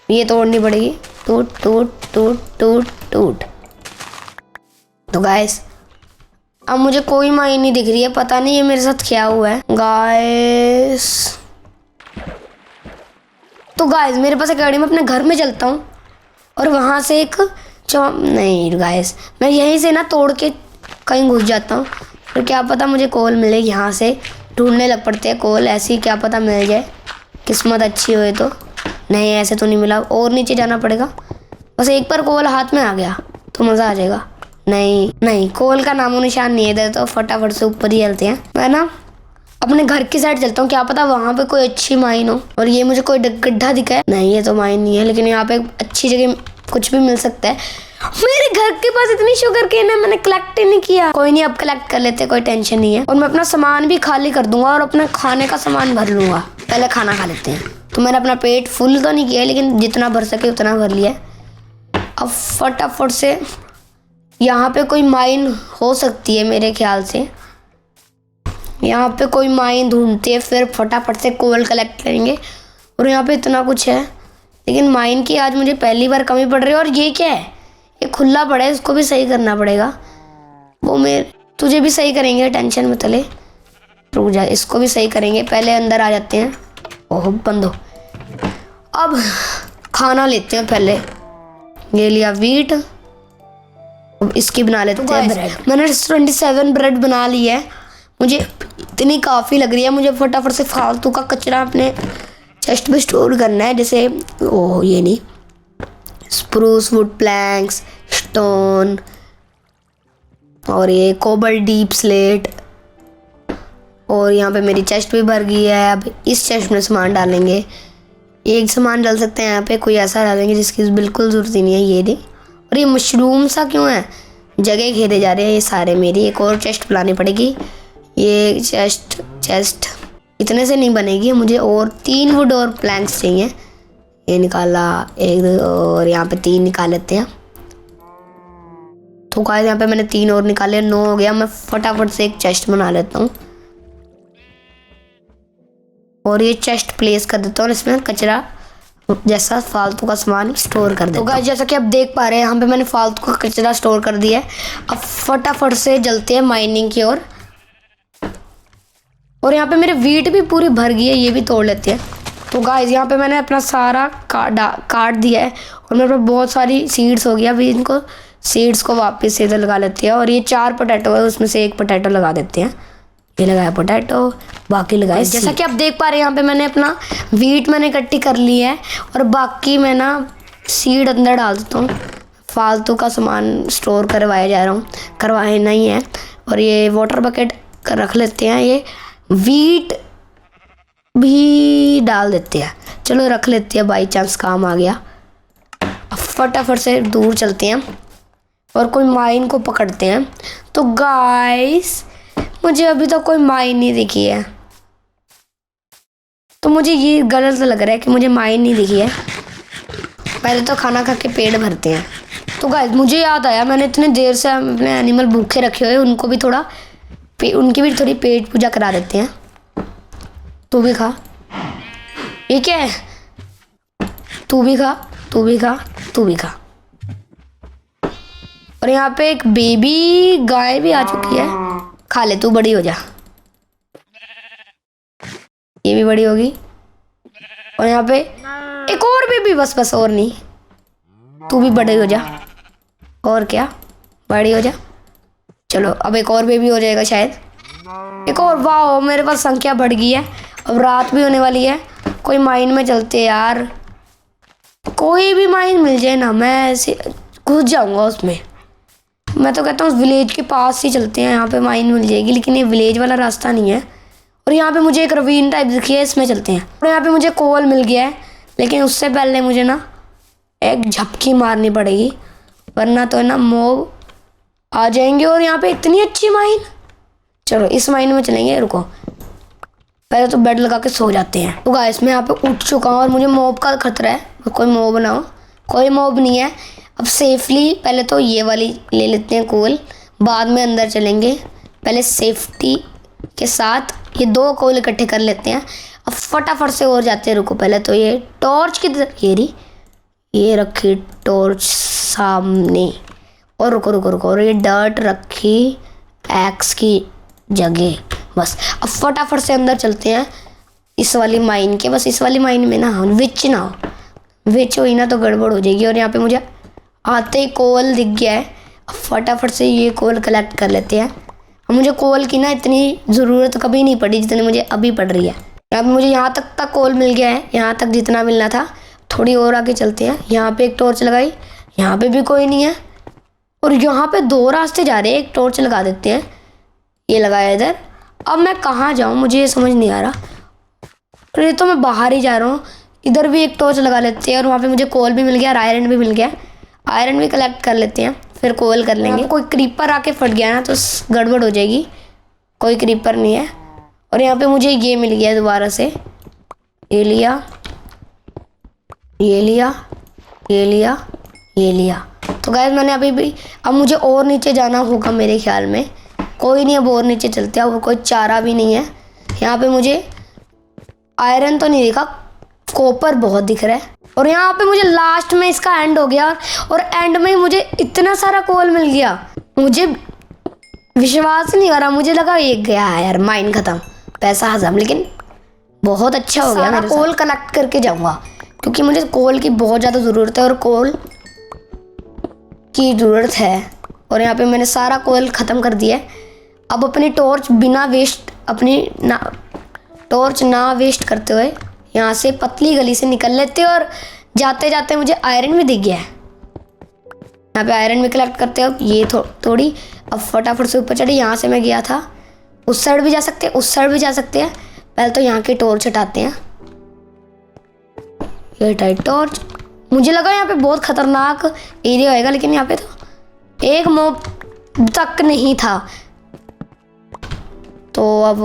ये तोड़नी पड़ेगी। टूट टूट टूट टूट टूट। तो गाइस अब मुझे कोई माइन नहीं दिख रही है, पता नहीं ये मेरे साथ क्या हुआ है गाइस। तो गाइस मेरे पास एक गाड़ी, मैं अपने घर में चलता हूँ और वहाँ से एक नहीं गाइस, मैं यहीं से ना तोड़ के कहीं घुस जाता हूँ, फिर क्या पता मुझे कोल मिले। यहाँ से ढूंढने लग पड़ते हैं कोल, ऐसे ही क्या पता मिल जाए, किस्मत अच्छी हुई तो। नहीं ऐसे तो नहीं मिला, और नीचे जाना पड़ेगा। बस एक बार कोल हाथ में आ गया तो मज़ा आ जाएगा। नहीं नहीं, कोल का नामो निशान नहीं है इधर, तो फटाफट से ऊपर ही चलते हैं। मैं ना अपने घर की साइड चलता हूँ, क्या पता वहाँ पे कोई अच्छी माइन हो। और ये मुझे कोई गड्ढा दिखा है, नहीं ये तो माइन नहीं है, लेकिन यहाँ पे अच्छी जगह कुछ भी मिल सकता है। मेरे घर के पास इतनी शुगर केन है, मैंने कलेक्ट ही नहीं किया। कोई नहीं, अब कलेक्ट कर लेते, कोई टेंशन नहीं है। और मैं अपना सामान भी खाली कर दूंगा और अपना खाने का सामान भर लूंगा। पहले खाना खा लेते हैं। तो मैंने अपना पेट फुल तो नहीं किया, लेकिन जितना भर सके उतना भर लिया। अब फटाफट से यहाँ पे कोई माइन हो सकती है मेरे ख्याल से, यहाँ पे कोई माइन ढूंढते हैं, फिर फटाफट से कोल कलेक्ट करेंगे। और यहाँ पे इतना कुछ है, लेकिन माइन की आज मुझे पहली बार कमी पड़ रही है। और ये क्या है, ये खुला पड़ा है, इसको भी सही करना पड़ेगा। वो मेरे तुझे भी सही करेंगे, टेंशन मत ले, रुक जा, इसको भी सही करेंगे। पहले अंदर आ जाते हैं। ओह बंद हो। अब खाना लेते हैं पहले। ये लिया वीट, अब इसकी बना लेते हैं ब्रेड। मैंने 27 ब्रेड बना ली है, मुझे इतनी काफ़ी लग रही है। मुझे फटाफट से फालतू का कचरा अपने चेस्ट में स्टोर करना है, जैसे ओह ये नहीं, स्प्रूस वुड प्लैंक्स, स्टोन, और ये कोबल डीप स्लेट। और यहाँ पे मेरी चेस्ट भी भर गई है। अब इस चेस्ट में सामान डालेंगे, एक सामान डाल सकते हैं यहाँ पे, कोई ऐसा डालेंगे जिसकी बिल्कुल ज़रूरत ही नहीं है। ये दे, और ये मशरूम सा क्यों है, जगह घेरे जा रहे हैं ये सारे। मेरी एक और चेस्ट बनानी पड़ेगी। ये चेस्ट इतने से नहीं बनेगी, मुझे और 3 वुड और प्लैंक्स चाहिए। ये निकाला एक, और यहाँ पे 3 निकाल लेते हैं। तो गाइस यहाँ पे मैंने 3 और निकाले, 9 हो गया। मैं फटाफट से एक चेस्ट बना लेता हूँ और ये चेस्ट प्लेस कर देता हूँ, और इसमें कचरा जैसा फालतू का सामान स्टोर कर देता हूँ। तो गाइस जैसा कि आप देख पा रहे हैं, यहाँ पे मैंने फालतू का कचरा स्टोर कर दिया है। अब फटाफट से जलते हैं माइनिंग की ओर। और यहाँ पे मेरे वीट भी पूरी भर गई है, ये भी तोड़ लेते हैं। तो गाइस यहाँ पे मैंने अपना सारा काट दिया है, और मेरे पास बहुत सारी सीड्स हो गई। अभी इनको सीड्स को वापस से इधर लगा लेते हैं। और ये 4 पोटैटो है, उसमें से 1 पोटैटो लगा देते हैं। ये लगाया पोटैटो, बाकी लगाए। जैसा कि आप देख पा रहे हैं, यहाँ पे मैंने अपना वीट मैंने इकट्ठी कर ली है, और बाकी मैं ना सीड अंदर डाल देता हूँ। फालतू का सामान स्टोर करवाया जा रहा हूँ, करवाए नहीं है। और ये वाटर बकेट रख लेते हैं, ये वीट भी डाल देते हैं। चलो रख लेते हैं, बाई चांस काम आ गया। अब फटाफट से दूर चलते हैं और कोई माइन को पकड़ते हैं। तो गाइस मुझे अभी तक कोई माइन नहीं दिखी है, तो मुझे ये गलत लग रहा है कि मुझे माइन नहीं दिखी है। पहले तो खाना खा के पेट भरते हैं। तो गाइस मुझे याद आया, मैंने इतने देर से अपने एनिमल भूखे रखे हुए, उनको भी थोड़ा उनकी भी थोड़ी पेट पूजा करा देते हैं। तू भी खा, ये क्या है, तू भी खा, तू भी खा, तू भी खा। और यहाँ पे एक बेबी गाय भी आ चुकी है, खा ले, तू बड़ी हो जा। ये भी बड़ी होगी। और यहाँ पे एक और बेबी, बस और नहीं, तू भी बड़ी हो जा। और क्या, बड़ी हो जा। चलो अब एक और बेबी हो जाएगा शायद, एक और। वाह मेरे पास संख्या बढ़ गई है। अब रात भी होने वाली है, कोई माइन में चलते यार, कोई भी माइन मिल जाए ना, मैं ऐसे घुस जाऊंगा उसमें। मैं तो कहता हूँ उस विलेज के पास ही चलते हैं, यहाँ पे माइन मिल जाएगी, लेकिन ये विलेज वाला रास्ता नहीं है। और यहाँ पे मुझे एक रवीन टाइप दिखी है, इसमें चलते हैं। और यहाँ पे मुझे कोल मिल गया है, लेकिन उससे पहले मुझे ना एक झपकी मारनी पड़ेगी, वरना तो है ना मोब आ जाएंगे। और यहाँ पे इतनी अच्छी माइन, चलो इस माइन में चलेंगे। रुको पहले तो बेड लगा के सो जाते हैं। तो गाइस मैं यहाँ पे उठ चुका हूँ और मुझे मॉब का खतरा है। कोई मॉब ना हो, कोई मॉब नहीं है। अब सेफली पहले तो ये वाली ले लेते हैं कोल, बाद में अंदर चलेंगे। पहले सेफ्टी के साथ ये 2 कोल इकट्ठे कर लेते हैं। अब फटाफट से और जाते हैं। रुको पहले तो ये टॉर्च की ये रही, ये रखी टॉर्च सामने, और रुको रुको रुको, और ये डर्ट रखी एक्स की जगह। बस अब फटाफट से अंदर चलते हैं इस वाली माइन के। बस इस वाली माइन में ना विच ना हो, विच हुई ना तो गड़बड़ हो जाएगी। और यहाँ पे मुझे आते ही कोल दिख गया है। अब फटाफट से ये कोल कलेक्ट कर लेते हैं। अब मुझे कोल की ना इतनी ज़रूरत कभी नहीं पड़ी जितनी मुझे अभी पड़ रही है। अब मुझे यहाँ तक कोल मिल गया है, यहाँ तक जितना मिलना था। थोड़ी और आगे चलते हैं। यहाँ पे एक टॉर्च लगाई, यहाँ पे भी कोई नहीं है, और यहाँ पे 2 रास्ते जा रहे हैं। एक टॉर्च लगा देते हैं, ये लगाया इधर। अब मैं कहाँ जाऊँ मुझे ये समझ नहीं आ रहा। अरे तो मैं बाहर ही जा रहा हूँ। इधर भी एक टॉर्च लगा लेते हैं, और वहाँ पे मुझे कोल भी मिल गया और आयरन भी मिल गया। आयरन भी कलेक्ट कर लेते हैं, फिर कोल कर लेंगे। कोई क्रीपर आके फट गया ना तो गड़बड़ हो जाएगी। कोई क्रीपर नहीं है। और यहाँ पे मुझे ये मिल गया दोबारा से। ये लिया, ये लिया, ये लिया, ये लिया। तो गाइस मैंने अभी भी, अब मुझे और नीचे जाना होगा मेरे ख्याल में। कोई नहीं, अब और नीचे चलते हैं। और कोई चारा भी नहीं है। यहाँ पे मुझे आयरन तो नहीं दिखा, कॉपर बहुत दिख रहा है। और यहाँ पे मुझे लास्ट में इसका एंड हो गया, और एंड में मुझे इतना सारा कोल मिल गया। मुझे विश्वास नहीं हो रहा। मुझे लगा ये गया है यार, माइन खत्म, पैसा हजम। लेकिन बहुत अच्छा हो गया। मैं कोल कलेक्ट करके जाऊँगा क्योंकि मुझे कोल की बहुत ज़्यादा ज़रूरत है, और कोल की ज़रूरत है। और यहाँ पे मैंने सारा कोल ख़त्म कर दिया है। अब अपनी टॉर्च बिना वेस्ट, टॉर्च ना वेस्ट करते हुए यहाँ से पतली गली से निकल लेते हैं। और जाते जाते मुझे आयरन भी दिख गया है। यहाँ पे आयरन भी कलेक्ट करते हैं। ये थोड़ी अब फटाफट से ऊपर चढ़े। यहाँ से मैं गया था, उस साइड भी जा सकते हैं, उस साइड भी जा सकते हैं। पहले तो यहाँ की टॉर्च हटाते हैं। ये टाइट टॉर्च। मुझे लगा यहाँ पे बहुत खतरनाक एरिया होएगा, लेकिन यहाँ पे तो एक मॉब तक नहीं था। तो अब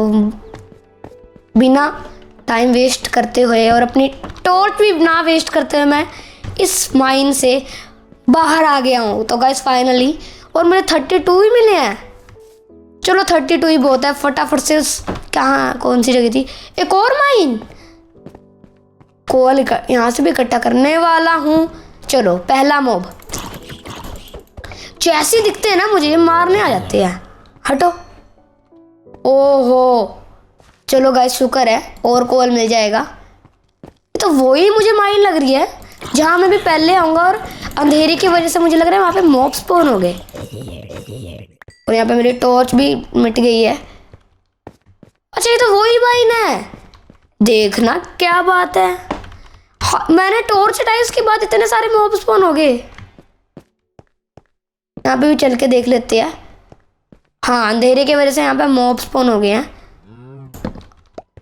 बिना टाइम वेस्ट करते हुए और अपनी टॉर्च भी ना वेस्ट करते हुए मैं इस माइन से बाहर आ गया हूँ। तो गाइस फाइनली, और मुझे 32 ही मिले हैं। चलो 32 ही बहुत है। फटाफट से उस कहाँ कौन सी जगह थी, एक और माइन, कोल यहाँ से भी इकट्ठा करने वाला हूँ। चलो पहला मॉब। जैसे दिखते हैं ना मुझे ये मारने आ जाते हैं। हटो। ओहो, चलो गाइस शुक्र है और कोल मिल जाएगा। तो वही मुझे माइन लग रही है जहाँ मैं भी पहले आऊँगा, और अंधेरे की वजह से मुझे लग रहा है वहाँ पे मॉब स्पॉन हो गए। और यहाँ पे मेरी टॉर्च भी मिट गई है। अच्छा ये तो वही माइन है, देखना क्या बात है। हाँ, मैंने टॉर्च हटाई उसके बाद इतने सारे मॉब स्पॉन हो गए। यहाँ पे भी चल के देख लेते हैं। हाँ अंधेरे की वजह से यहाँ पे मॉब स्पॉन हो गए हैं।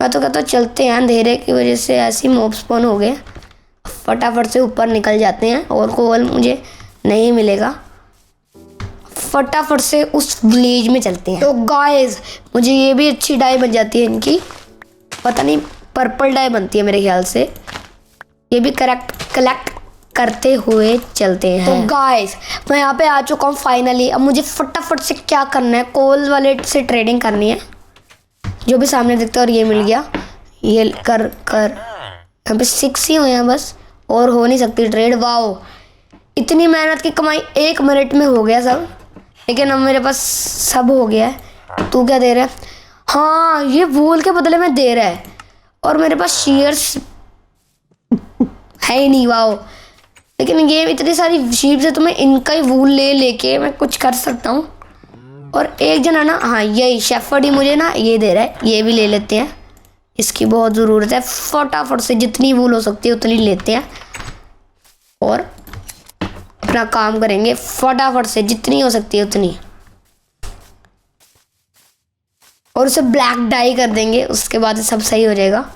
मैं तो कहता हूँ चलते हैं, अंधेरे की वजह से ऐसे मॉब स्पॉन हो गए। फटाफट से ऊपर निकल जाते हैं, और कोल मुझे नहीं मिलेगा। फटाफट से उस विलेज में चलते हैं। तो गाइस मुझे ये भी अच्छी डाई बन जाती है इनकी, पता नहीं पर्पल डाई बनती है मेरे ख्याल से। ये भी कलेक्ट करते हुए चलते हैं। तो गाइस मैं यहाँ पे आ चुका हूँ फाइनली। अब मुझे फटाफट से क्या करना है, कोल वाले से ट्रेडिंग करनी है, जो भी सामने दिखता है। और ये मिल गया, ये कर यहाँ पे 6 ही हुए हैं बस, और हो नहीं सकती ट्रेड। वाओ, इतनी मेहनत की कमाई 1 मिनट में हो गया सब। लेकिन अब मेरे पास सब हो गया है। तू क्या दे रहा है? हाँ ये वूल के बदले में दे रहा है, और मेरे पास शेयर्स है ही नहीं। वाओ, लेकिन ये इतनी सारी शीप से तुम्हें इनका ही वूल लेके मैं कुछ कर सकता हूँ। और एक जना ना, हाँ यही शेफर्ड ही मुझे ना ये दे रहा है, ये भी ले लेते हैं, इसकी बहुत ज़रूरत है। फटाफट से जितनी वूल हो सकती है उतनी लेते हैं, और अपना काम करेंगे फटाफट से, जितनी हो सकती है उतनी। और उसे ब्लैक डाई कर देंगे, उसके बाद सब सही हो जाएगा।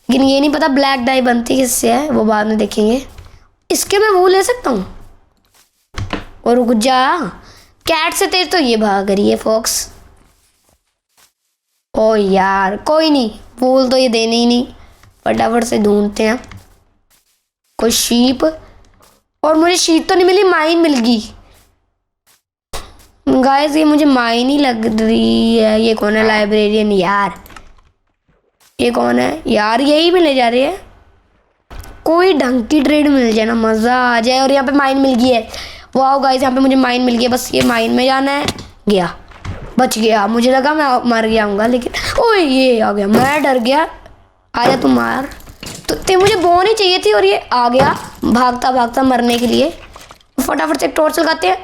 लेकिन ये नहीं पता ब्लैक डाई बनती किससे है, वो बाद में देखेंगे। इसके मैं वो ले सकता हूँ। और रुक जा, कैट से तेज तो ये भाग रही है फॉक्स। ओ यार कोई नहीं, वूल तो ये देने ही नहीं। फटाफट से ढूंढते हैं कोई शीप, और मुझे शीप तो नहीं मिली, माइन मिल गई। गाइस ये मुझे माइन ही लग रही है। ये कौन है? लाइब्रेरियन यार, ये कौन है यार? यही में ले जा रही है। कोई ढंग की ट्रेड मिल जाए ना, मज़ा आ जाए। और यहाँ पे माइन मिल गई है। वाह गाइस, यहाँ पे मुझे माइन मिल गया। बस ये माइन में जाना है। गया, बच गया। मुझे लगा मैं मर गया हूँगा, लेकिन ओए ये आ गया। मैं डर गया। आजा तू मार। तो मुझे बो नहीं चाहिए थी और ये आ गया भागता भागता मरने के लिए। फटाफट से टॉर्च लगाते हैं।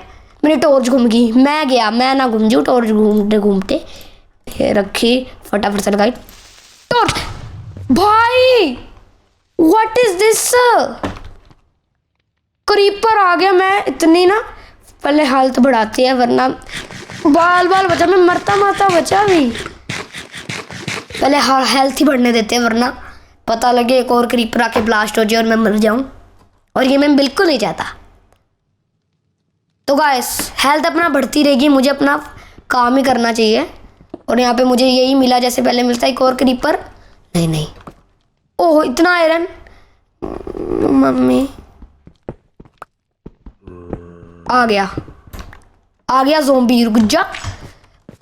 मेरी टॉर्च घूम गई। मैं गया, मैं ना घूम जू, टॉर्च घूमते घूमते ये रखी। फटाफट से लगाई टॉर्च। भाई व्हाट इज दिस, क्रीपर आ गया। मैं इतनी ना पहले हेल्थ बढ़ाती है, वरना बाल बाल बचा। मैं मरता मरता बचा भी। पहले हेल्थ ही बढ़ने देते हैं, वरना पता लगे एक और क्रीपर आके ब्लास्ट हो जाए और मैं मर जाऊं, और ये मैं बिल्कुल नहीं चाहता। तो गाइस हेल्थ अपना बढ़ती रहेगी, मुझे अपना काम ही करना चाहिए। और यहाँ पे मुझे यही मिला जैसे पहले मिलता एक और क्रीपर। नहीं नहीं, ओह इतना आयरन। मम्मी आ गया ज़ोंबी, रुक जा।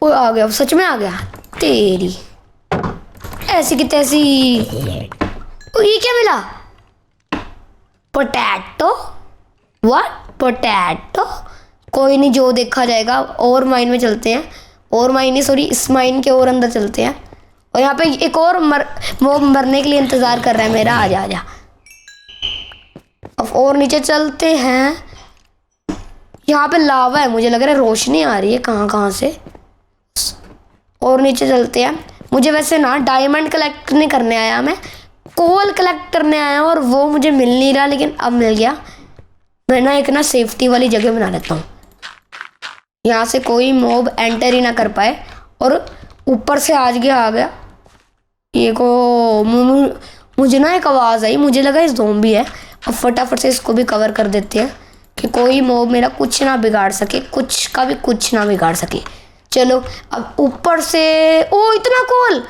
ओ आ गया, सच में आ गया। तेरी ऐसी की तैसी। ओ ये क्या मिला? पोटैटो। व्हाट? पोटैटो। कोई नहीं, जो देखा जाएगा। और माइन में चलते हैं, और माइन सॉरी इस माइन के और अंदर चलते हैं। और यहाँ पे एक और वो मरने के लिए इंतजार कर रहा है मेरा। आजा आजा। अब और नीचे चलते हैं। यहाँ पे लावा है, मुझे लग रहा है रोशनी आ रही है कहाँ कहाँ से। और नीचे चलते हैं। मुझे वैसे ना डायमंड कलेक्ट नहीं करने आया, मैं कोल कलेक्ट करने आया हूँ, और वो मुझे मिल नहीं रहा, लेकिन अब मिल गया। मैं ना एक ना सेफ्टी वाली जगह बना लेता हूँ, यहाँ से कोई मॉब एंटर ही ना कर पाए। और ऊपर से आज गया आ गया ये को। मुझे ना एक आवाज़ आई, मुझे लगा इस ज़ॉम्बी है। अब फटाफट से इसको भी कवर कर देते हैं कि कोई मॉब मेरा कुछ ना बिगाड़ सके, कुछ का भी कुछ ना बिगाड़ सके। चलो अब ऊपर से। ओ इतना कोल।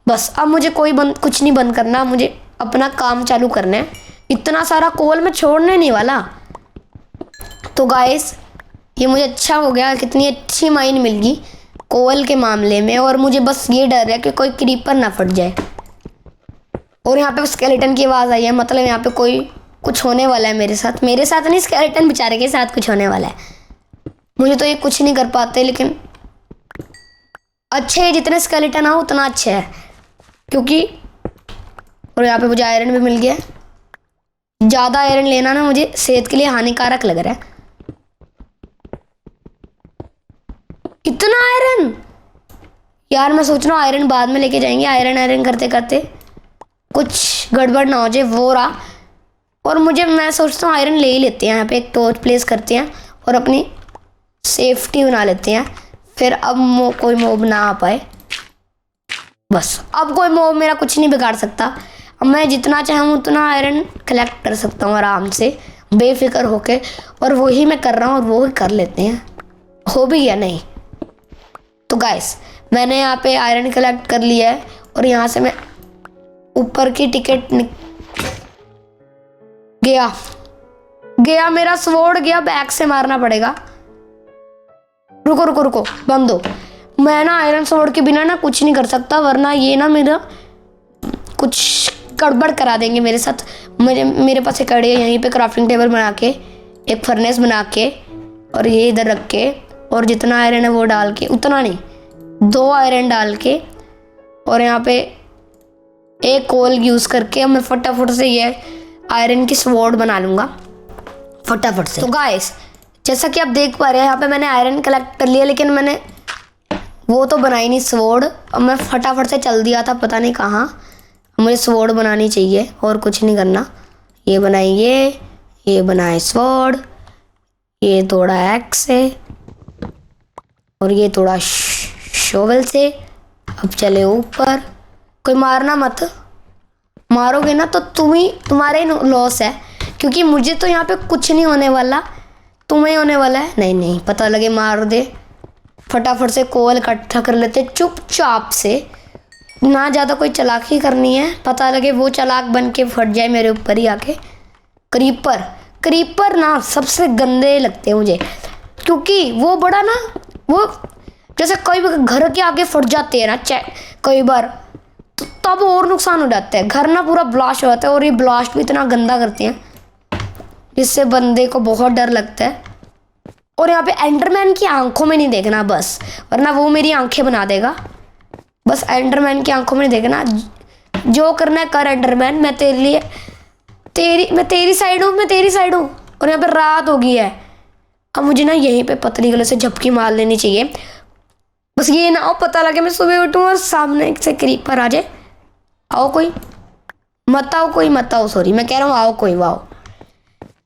बस अब मुझे कुछ नहीं बंद करना, मुझे अपना काम चालू करना है। इतना सारा कोल मैं छोड़ने नहीं वाला। तो गाइस ये मुझे अच्छा हो गया, कितनी अच्छी माइन मिल गई कोल के मामले में। और मुझे बस ये डर है कि कोई क्रीपर ना फट जाए। और यहाँ पे स्केलेटन की आवाज़ आई है, मतलब यहाँ पे कोई कुछ होने वाला है मेरे साथ नहीं, स्केलेटन बेचारे के साथ कुछ होने वाला है। मुझे तो ये कुछ नहीं कर पाते, लेकिन अच्छे है जितने स्केलेटन हो उतना अच्छा है, क्योंकि। और यहाँ पे मुझे आयरन भी मिल गया। ज़्यादा आयरन लेना ना मुझे सेहत के लिए हानिकारक लग रहा है। कितना आयरन यार, मैं सोच रहा हूँ आयरन बाद में लेके जाएंगे। आयरन करते करते कुछ गड़बड़ ना हो जाए, वो रहा। और मैं सोचता हूँ आयरन ले ही लेते हैं। यहाँ पे एक टॉर्च प्लेस करते हैं और अपनी सेफ्टी बना लेते हैं। फिर अब कोई मॉब ना आ पाए। बस अब कोई मॉब मेरा कुछ नहीं बिगाड़ सकता। अब मैं जितना चाहूँ उतना आयरन कलेक्ट कर सकता हूँ आराम से, बेफिक्र होके। और वही मैं कर रहा हूँ, और वो ही कर लेते हैं। हो भी गया नहीं तो गाइस मैंने यहाँ पे आयरन कलेक्ट कर लिया है। और यहाँ से मैं ऊपर की टिकट गया मेरा स्वॉर्ड गया। बैक से मारना पड़ेगा। रुको बंद हो। मैं ना आयरन स्वॉर्ड के बिना ना कुछ नहीं कर सकता, वरना ये ना मेरा कुछ गड़बड़ करा देंगे मेरे साथ। मेरे पास एक आइडिया, यहीं पे क्राफ्टिंग टेबल बना के, एक फर्नेस बना के, और ये इधर रख के, और जितना आयरन है वो डाल के, उतना नहीं 2 आयरन डाल के, और यहाँ पे एक कोल यूज़ करके मैं फटाफट से ये आयरन की स्वॉर्ड बना लूँगा फटाफट से। तो गाइस जैसा कि आप देख पा रहे हैं, यहाँ पे मैंने आयरन कलेक्ट कर लिया, लेकिन मैंने वो तो बनाई नहीं स्वॉर्ड। अब मैं फटाफट से चल दिया था पता नहीं कहाँ। मुझे स्वॉर्ड बनानी चाहिए और कुछ नहीं करना। ये बनाइए, ये बनाए स्वॉर्ड, ये तोड़ा एक्स से, और ये तोड़ा शोवल से। अब चले ऊपर। कोई मारना मत, मारोगे ना तो तुम्हारे लॉस है, क्योंकि मुझे तो यहाँ पे कुछ नहीं होने वाला, तुम्हें होने वाला है। नहीं पता लगे मार दे। फटाफट से कोल इकट्ठा कर लेते चुपचाप से, ना ज़्यादा कोई चालाकी करनी है। पता लगे वो चालाक बन के फट जाए मेरे ऊपर ही आके। क्रीपर ना सबसे गंदे लगते हैं मुझे, क्योंकि वो बड़ा ना, वो जैसे कोई घर के आगे फट जाते हैं ना कई बार, तब और नुकसान हो जाता है। घर ना पूरा ब्लास्ट हो जाता है और ये ब्लास्ट भी इतना गंदा करते हैं जिससे बंदे को बहुत डर लगता है। और यहाँ पे एंडरमैन की आंखों में नहीं देखना बस, वरना वो मेरी आंखें बना देगा। बस एंडरमैन की आंखों में नहीं देखना, जो करना है कर एंडरमैन, मैं तेरे लिए मैं तेरी साइड हूँ, मैं तेरी साइड हूँ। और यहाँ पे रात हो गई है, अब मुझे ना यहीं पे पतली गले से झपकी मार लेनी चाहिए। बस ये ना हो पता लगे मैं सुबह उठूँ और सामने से क्रीपर आ जाए। आओ कोई, मत आओ कोई, मत आओ, सॉरी मैं कह रहा हूँ आओ कोई, वाओ।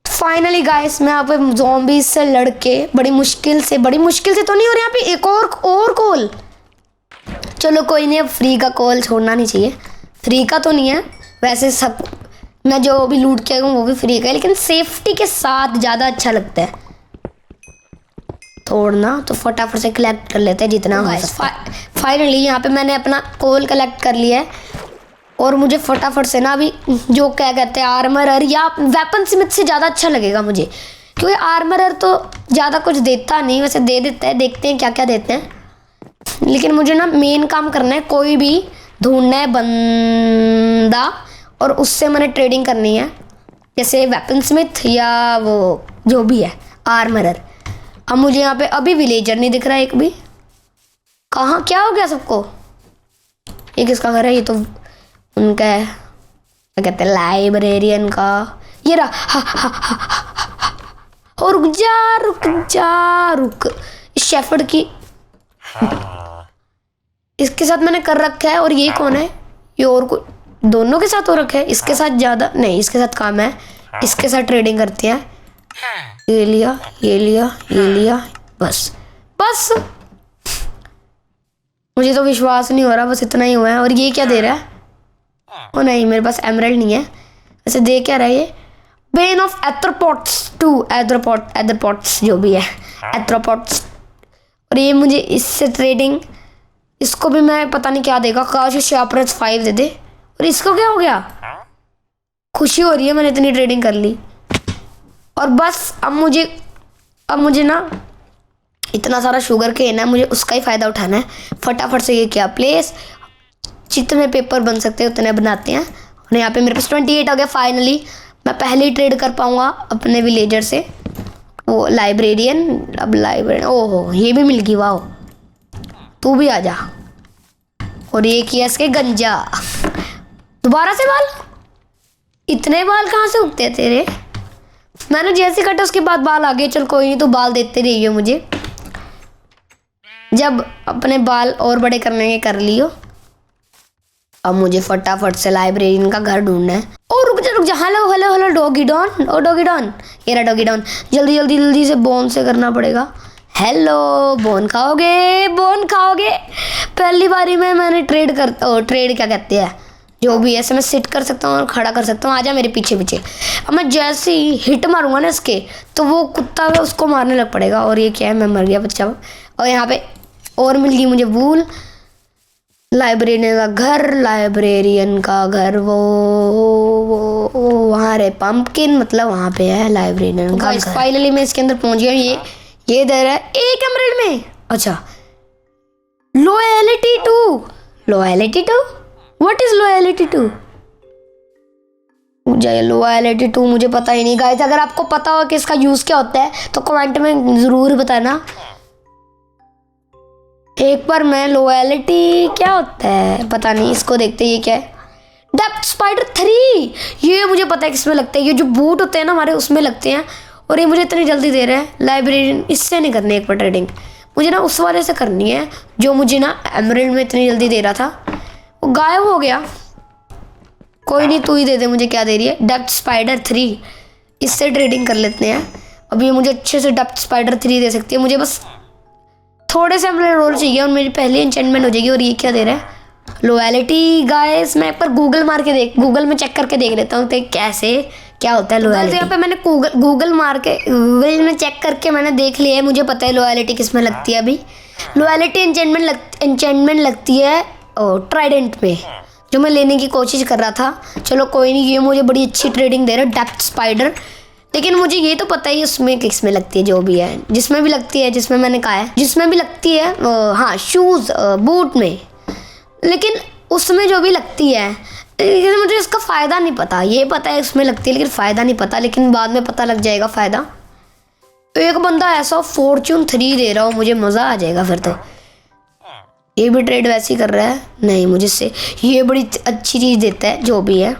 फाइनली गाइस मैं यहाँ पे ज़ॉम्बीज से लड़के बड़ी मुश्किल से तो नहीं, और यहाँ पे एक और कॉल। चलो कोई नहीं, अब फ्री का कॉल छोड़ना नहीं चाहिए। फ्री का तो नहीं है वैसे, सब मैं जो भी लूट के आया हूँ वो भी फ्री का है, लेकिन सेफ्टी के साथ ज़्यादा अच्छा लगता है। तोड़ना तो फटाफट से कलेक्ट कर लेते हैं जितना हो सकता है। फाइनली यहाँ पे मैंने अपना कोल कलेक्ट कर लिया है और मुझे फटाफट से ना अभी जो क्या कहते हैं आर्मरर या वेपन स्मिथ से ज़्यादा अच्छा लगेगा मुझे, क्योंकि आर्मरर तो ज़्यादा कुछ देता नहीं, वैसे दे देता है, देखते हैं क्या क्या देते हैं। लेकिन मुझे ना मेन काम करना है, कोई भी ढूंढना है बंदा और उससे मैंने ट्रेडिंग करनी है, जैसे वेपन स्मिथ या वो जो भी है आर्मरर। अब मुझे यहाँ पे अभी विलेजर नहीं दिख रहा है एक भी, कहाँ क्या हो गया सबको? ये किसका घर है? ये तो उनका है, क्या कहते हैं लाइब्रेरियन का। ये रहा, हा, हा, हा, हा, हा। और रुक इस शेफर्ड की इसके साथ मैंने कर रखा है। और ये कौन है? ये और को दोनों के साथ हो रखा है, इसके साथ ज़्यादा नहीं, इसके साथ काम है, इसके साथ ट्रेडिंग करते हैं। ये लिया, बस मुझे तो विश्वास नहीं हो रहा, बस इतना ही हुआ है। और ये क्या दे रहा है? ओ नहीं, मेरे पास एमरल्ड नहीं है। वैसे दे क्या रहा है ये? बेन ऑफ एथ्रोपोड्स 2 एथ्रोपोड्स जो भी है एथ्रोपोड्स। और ये मुझे इससे ट्रेडिंग, इसको भी मैं पता नहीं क्या देगा, काश शार्पनेस 5 दे दे। और इसको क्या हो गया? खुशी हो रही है, मैंने इतनी ट्रेडिंग कर ली। और बस अब मुझे ना इतना सारा शुगर केन है, मुझे उसका ही फ़ायदा उठाना है। फटाफट से ये क्या प्लेस, जितने पेपर बन सकते हैं उतने बनाते हैं। और यहाँ पे मेरे पास 28 आ गया। फाइनली मैं पहले ही ट्रेड कर पाऊँगा अपने विलेजर से। वो लाइब्रेरियन, अब लाइब्रेरियन, ओहो ये भी मिल गई, वाह तू भी आ जा। और ये किया इसके गंजा, दोबारा से बाल, इतने बाल कहाँ से उगते हैं तेरे? मैंने जैसे काटा उसके बाद बाल आ गए। चल कोई नहीं, तो बाल देते रहिए मुझे, जब अपने बाल और बड़े करने के कर लियो। अब मुझे फटाफट से लाइब्रेरियन का घर ढूंढना है। ओ रुक जा, हेलो डॉगी डॉन, ओ डॉगी डॉन, ये रहा डॉगी डॉन। जल्दी से बोन से करना पड़ेगा। हेलो, बोन खाओगे? पहली बारी में मैंने ट्रेड क्या कहते हैं जो भी, ऐसे मैं सिट कर सकता हूँ और खड़ा कर सकता हूँ। आजा मेरे पीछे। अब मैं जैसे ही हिट मारूंगा ना इसके, तो वो कुत्ता है उसको मारने लग पड़ेगा। और ये क्या है? मैं मर गया बच्चा। और यहाँ पे और मिल गई मुझे वूल। लाइब्रेरियन का घर वो वहाँ रहे पंपकिन, मतलब वहाँ पे है लाइब्रेरियन का घर। फाइनली मैं इसके अंदर पहुँच गया। ये दे रहा है 1 एमरल्ड में। अच्छा, loyalty to what is loyalty to? Loyalty to मुझे पता ही नहीं गाइस। अगर आपको पता हो कि इसका यूज क्या होता है तो कमेंट में जरूर बताना। एक बार मैं लॉयल्टी क्या होता है पता नहीं, इसको देखते ये क्या है? डेप्थ स्पाइडर 3, ये मुझे पता है किसमें लगते हैं। ये जो बूट होते हैं ना हमारे, उसमें लगते हैं। और ये मुझे इतनी जल्दी दे रहा है। लाइब्रेरियन, इससे नहीं करनी एक बार ट्रेडिंग, मुझे ना उस वाले से करनी है जो मुझे ना एमरल्ड में इतनी जल्दी दे रहा था। वो गायब हो गया। कोई नहीं, तू ही दे दे मुझे। क्या दे रही है? डेप्थ स्पाइडर 3, इससे ट्रेडिंग कर लेते हैं। अब ये मुझे अच्छे से डेप्थ स्पाइडर 3 दे सकती है। मुझे बस थोड़े से एमरल्ड रोल चाहिए और मेरी पहली एन्चेंटमेंट हो जाएगी। और ये क्या दे रहा है? लॉयल्टी गाइस, मैं पर गूगल में चेक करके देख लेता हूँ तो कैसे क्या होता है लॉयल्टी। यहाँ पे मैंने गूगल में चेक करके मैंने देख लिया है। मुझे पता है लॉयल्टी किस में लगती है। अभी लॉयल्टी एन्चेंटमेंट लगती है ट्राइडेंट में, जो मैं लेने की कोशिश कर रहा था। चलो कोई नहीं, ये मुझे बड़ी अच्छी ट्रेडिंग दे रहा है डेप्थ स्पाइडर। लेकिन मुझे ये तो पता ही उसमें किस में लगती है, जो भी है, जिसमें भी लगती है, जिसमें मैंने कहा है जिसमें भी लगती है। हाँ, शूज़ बूट में। लेकिन उसमें जो भी लगती है, लेकिन मुझे इसका फ़ायदा नहीं पता। ये पता है इसमें लगती है लेकिन फ़ायदा नहीं पता, लेकिन बाद में पता लग जाएगा फ़ायदा। तो एक बंदा ऐसा फॉर्च्यून 3 दे रहा हो, मुझे मज़ा आ जाएगा फिर तो। ये भी ट्रेड वैसे ही कर रहा है। नहीं, मुझे से ये बड़ी अच्छी चीज़ देता है जो भी है।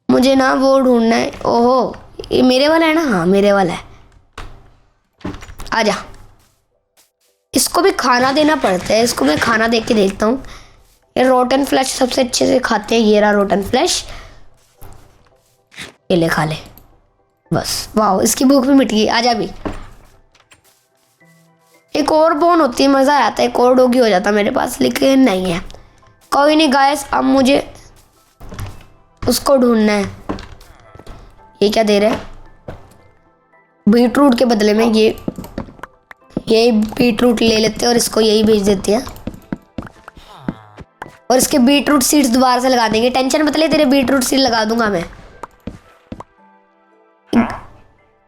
मुझे ना वो ढूंढना है। ओहो, ये मेरे वाला है ना? हाँ मेरे वाला है। आजा, इसको भी खाना देना पड़ता है। इसको मैं खाना दे के देखता हूँ। ये रोटन फ्लैश सबसे अच्छे से खाते हैं। ये रहा रोटन फ्लैश, ये ले खा ले बस। वाह, इसकी भूख भी मिट गई। आजा भी। एक और बोन होती है, मज़ा आता है। एक और डॉगी हो जाता मेरे पास, लेकिन नहीं है। कोई नहीं गाइस, अब मुझे उसको ढूंढना है। ये क्या दे रहा है? बीटरूट के बदले में ये बीटरूट ले लेते हैं और इसको यही भेज देते हैं, और इसके बीटरूट सीड्स दोबारा से लगा देंगे। टेंशन मत ले, तेरे बीटरूट सीड लगा दूंगा मैं।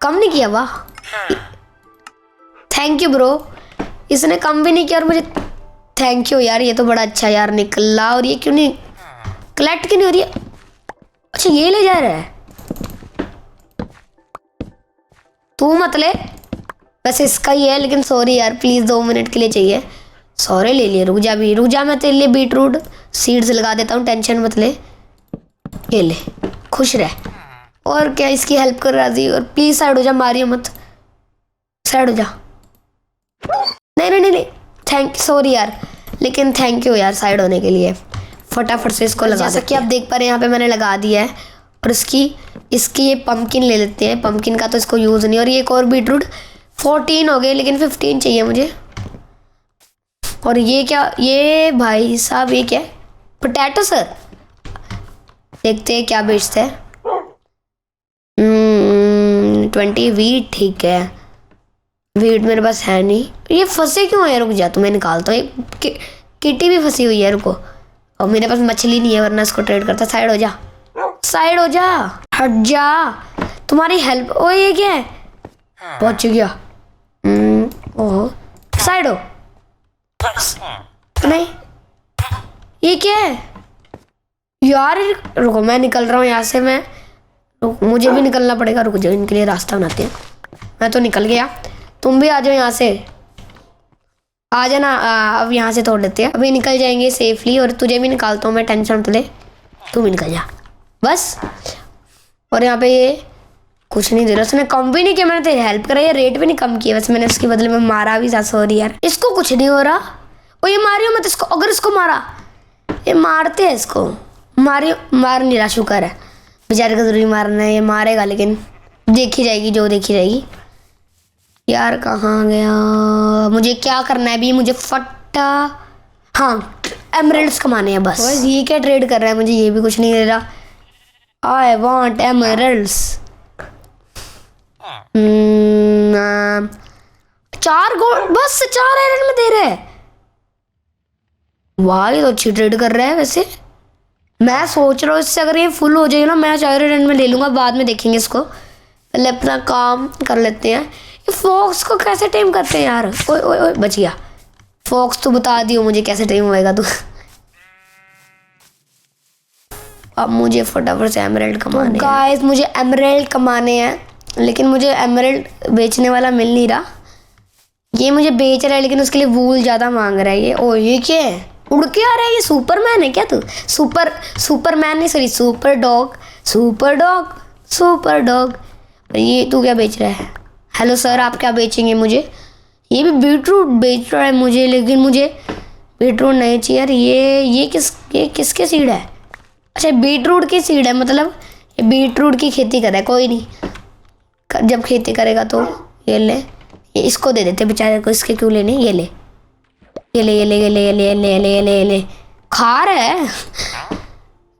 कम नहीं किया? वाह, थैंक यू ब्रो। इसने कम भी नहीं किया और मुझे थैंक यू यार। ये तो बड़ा अच्छा यार निकला। और ये क्यों नहीं कलेक्ट क्यों नहीं हो रही है? अच्छा, ये ले जा रहा है। तू मत ले, बस इसका ही है। लेकिन सॉरी यार, प्लीज़ 2 मिनट के लिए चाहिए। सॉरी ले लिए। रुक जा भी, रुक जा। मैं तेरे लिए बीटरूट सीड्स लगा देता हूँ, टेंशन मत ले। ये ले, खुश रह। और क्या, इसकी हेल्प कर राजी। और प्लीज़ साइड हो जा, मारियो मत, साइड हो जा। नहीं नहीं नहीं, थैंक सॉरी यार, लेकिन थैंक यू यार साइड होने के लिए। फटाफट से इसको लगा। जैसा कि आप देख पा रहे हैं यहाँ पे मैंने लगा दिया है। और इसकी ये पम्पकिन ले लेते हैं। पम्पकिन का तो इसको यूज़ नहीं। और ये एक और बीटरूट 14 हो गए, लेकिन 15 चाहिए मुझे। और ये क्या, ये भाई साहब ये क्या है? Potato sir. देखते हैं क्या बेचते हैं। 20 वीट, ठीक है। वीट मेरे पास है नहीं। ये फंसे क्यों है? रुक जा, तुम्हें निकालता हूँ। किटी भी फंसी हुई है, रुको। और मेरे पास मछली नहीं है, वरना इसको ट्रेड करता। साइड हो जा, साइड हो जा, हट जा। तुम्हारी हेल्प। ओ ये क्या है? पहुंच गया। ओह, साइड हो। नहीं, ये क्या है यार? रुको, मैं निकल रहा हूँ यहाँ से। मुझे भी निकलना पड़ेगा। रुक जाओ, इनके लिए रास्ता बनाते हैं। मैं तो निकल गया, तुम भी आ जाओ यहाँ से। आ जाना। अब यहाँ से तोड़ लेते हैं। अभी निकल जाएंगे सेफली। और तुझे भी निकालता हूँ मैं, टेंशन मत ले। तू भी निकल जा बस। और यहाँ पे ये कुछ नहीं दे रहा। उसने कम भी नहीं किया, मैंने तेरी हेल्प कराई है। रेट भी नहीं कम किया, वैसे मैंने उसके बदले में मारा भी था। सॉरी यार, इसको कुछ नहीं हो रहा। ओ ये मारियो मत इसको। अगर इसको मारा, ये मारते हैं इसको। मारियो मार नहीं रहा, शुक्र है। बेचारे का जरूरी मारना है। ये मारेगा, लेकिन देखी जाएगी जो देखी जाएगी। यार कहाँ गया? मुझे क्या करना है अभी? मुझे फट्टा, हाँ, एमरल्ड्स कमाने हैं बस। ये क्या ट्रेड कर रहा है? मुझे ये भी कुछ नहीं दे रहा। I want emeralds. 4 गोल्ड बस, 4 आयरन में दे रहे हैं। वाह, ये तो अच्छी ट्रेड कर रहा है वैसे। मैं सोच रहा हूँ इससे अगर ये फुल हो जाएगा ना, मैं 4 आयरन में ले लूँगा। बाद में देखेंगे इसको, पहले अपना काम कर लेते हैं। ये फॉक्स को कैसे टेम करते हैं यार? ओए ओए ओए, बच गया। फॉक्स तो बता दियो मुझे कैसे टेम होएगा तू। अब मुझे फटाफट से एमरल्ड कमाने हैं। गाइस, मुझे एमरल्ड कमाने हैं, लेकिन मुझे एमरल्ड बेचने वाला मिल नहीं रहा। ये मुझे बेच रहा है, लेकिन उसके लिए वूल ज़्यादा मांग रहा है ये। ओ ये क्या है? उड़ के आ रहा है। ये सुपरमैन है क्या तू? सुपरमैन नहीं, sorry, super dog. Super dog. ये तू क्या बेच रहा है? हेलो सर, आप क्या बेचेंगे मुझे? ये भी बीटरूट बेच रहा है मुझे, लेकिन मुझे बीटरूट नहीं चाहिए यार। ये किसके सीड है? अच्छा, बीटरूट की सीड है, मतलब ये बीटरूट की खेती कर रहा है। कोई नहीं, जब खेती करेगा तो ये ले, ये इसको दे देते बेचारे को। इसके क्यों लेने? ये ले, ये ले, ये ले, ये ले, ये ले, ये ले, ये ले, ये ले, ये ले। खा रहा है।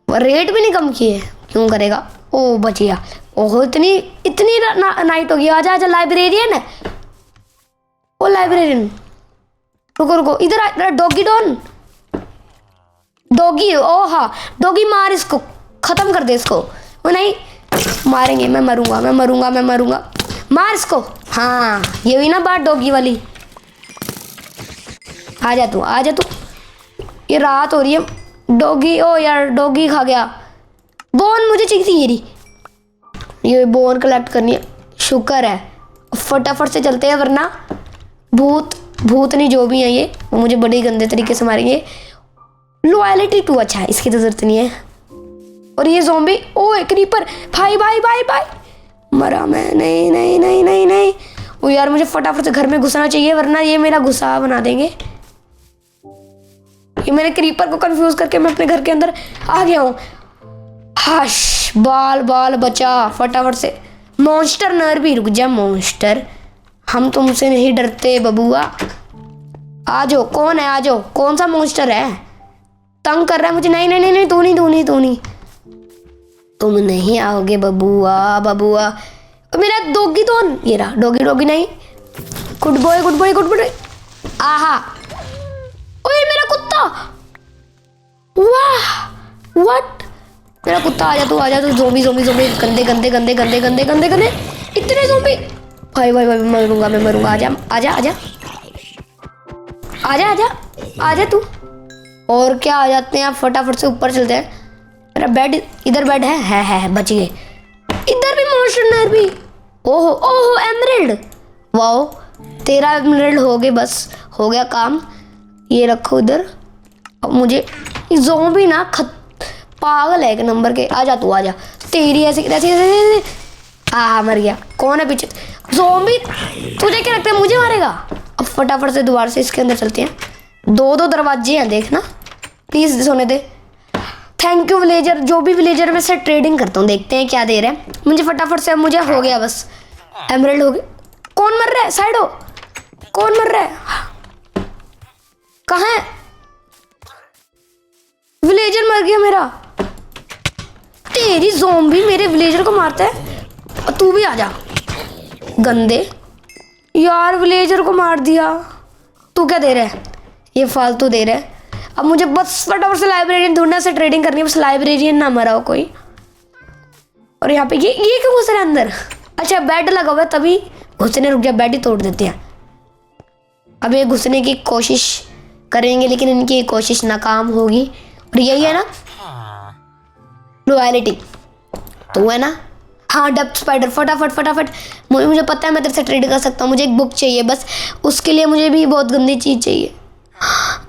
रेट भी नहीं कम किए, क्यों करेगा? ओ बच गया। ओहो, इतनी नाइट हो गई। आजा आजा, लाइब्रेरियन है। ओ लाइब्रेरियन, रुको रुको, इधर डॉगी डॉगी। ओ हाँ, डॉगी मार इसको, खत्म कर दे इसको। वो नहीं मारेंगे, मैं मरूंगा। मार इसको। हाँ, ये हुई ना बात डॉगी वाली। आजा तू। ये रात हो रही है, डॉगी, ओ यार डॉगी खा गया। बोन मुझे चाहिए थी, ये बोन कलेक्ट करनी है। शुक्र है, फटाफट से चलते हैं वरना भूत नहीं जो भी है ये, वो मुझे बड़े गंदे तरीके से मारेंगे। लॉयलिटी 2 अच्छा है, इसकी तो जरूरत नहीं है। और ये ज़ॉम्बी, ओए क्रीपर, भाई भाई भाई भाई, मरा मैं। नहीं नहीं नहीं नहीं नहीं, ओ यार मुझे फटाफट से घर में घुसना चाहिए वरना ये मेरा गुस्सा बना देंगे। ये मैंने क्रीपर को कंफ्यूज करके मैं अपने घर के अंदर आ गया हूँ। हश, बाल बाल बचा फटाफट से। मॉन्स्टर नर भी, रुक जा मॉन्स्टर, हम तुमसे नहीं डरते बबुआ। आ जाओ, कौन है, आ जाओ। कौन सा मॉन्स्टर है, तंग कर रहा है मुझे। नहीं नहीं नहीं नहीं, तू नहीं तू नहीं तू नहीं, तुम नहीं आओगे बबुआ बबुआ। मेरा डॉगी तो ये रहा, डॉगी डॉगी नहीं, good boy good boy good boy. आहा, ओए मेरा कुत्ता, वाह व्हाट, मेरा कुत्ता आ जा तू, आ जा तू। ज़ॉम्बी ज़ॉम्बी ज़ॉम्बी, गंदे गंदे गंदे गंदे गंदे गंदे गंदे, इतने ज़ॉम्बी। भाई भाई भाई, मरूंगा मैं मरूंगा। आजा आजा आजा आजा आजा आजा तू। और क्या, आ जाते हैं आप, फटाफट से ऊपर चलते हैं। मेरा बेड, इधर बेड है बच गए। इधर भी मॉन्स्टर नर भी। ओहो ओहो, एमरल्ड, वाओ 13 एमरल्ड हो गए, बस हो गया काम। ये रखो इधर। अब मुझे ज़ॉम्बी ना पागल है एक नंबर के। आजा तू आजा, तेरी ऐसे ऐसे। हाँ मर गया। कौन है पीछे, ज़ॉम्बी, तुझे क्या लगता है मुझे मारेगा। अब फटाफट से दोबारा से इसके अंदर चलते हैं। 2 दरवाजे हैं देखना, प्लीज सोने दे। थैंक यू विलेजर, जो भी विलेजर में से ट्रेडिंग करता हूँ, देखते हैं क्या दे रहे हैं मुझे फटाफट से। अब मुझे हो गया बस, एमरल्ड हो गया। कौन मर रहा है, साइड हो, कौन मर रहा है, कहाँ है, विलेजर मर गया मेरा। तेरी ज़ॉम्बी मेरे विलेजर को मारता है, और तू भी आजा गंदे। यार विलेजर को मार दिया। तू क्या दे रहा है, ये फालतू दे रहा है। अब मुझे बस फटाफट से लाइब्रेरियन ढूंढने से ट्रेडिंग करनी है, बस लाइब्रेरियन ना मरा हो कोई। और यहाँ पे ये क्यों घुस रहा है अंदर। अच्छा बेड लगा हुआ है तभी घुसने, रुक जा बेड ही तोड़ देते हैं। अब ये घुसने की कोशिश करेंगे लेकिन इनकी कोशिश नाकाम होगी। और यही है ना लॉयलिटी, तो है ना। हाँ डेप्थ स्पाइडर, फटाफट फटाफट, मुझे पता है मैं तेरे से ट्रेड कर सकता हूँ। मुझे एक बुक चाहिए बस, उसके लिए मुझे भी बहुत गंदी चीज़ चाहिए।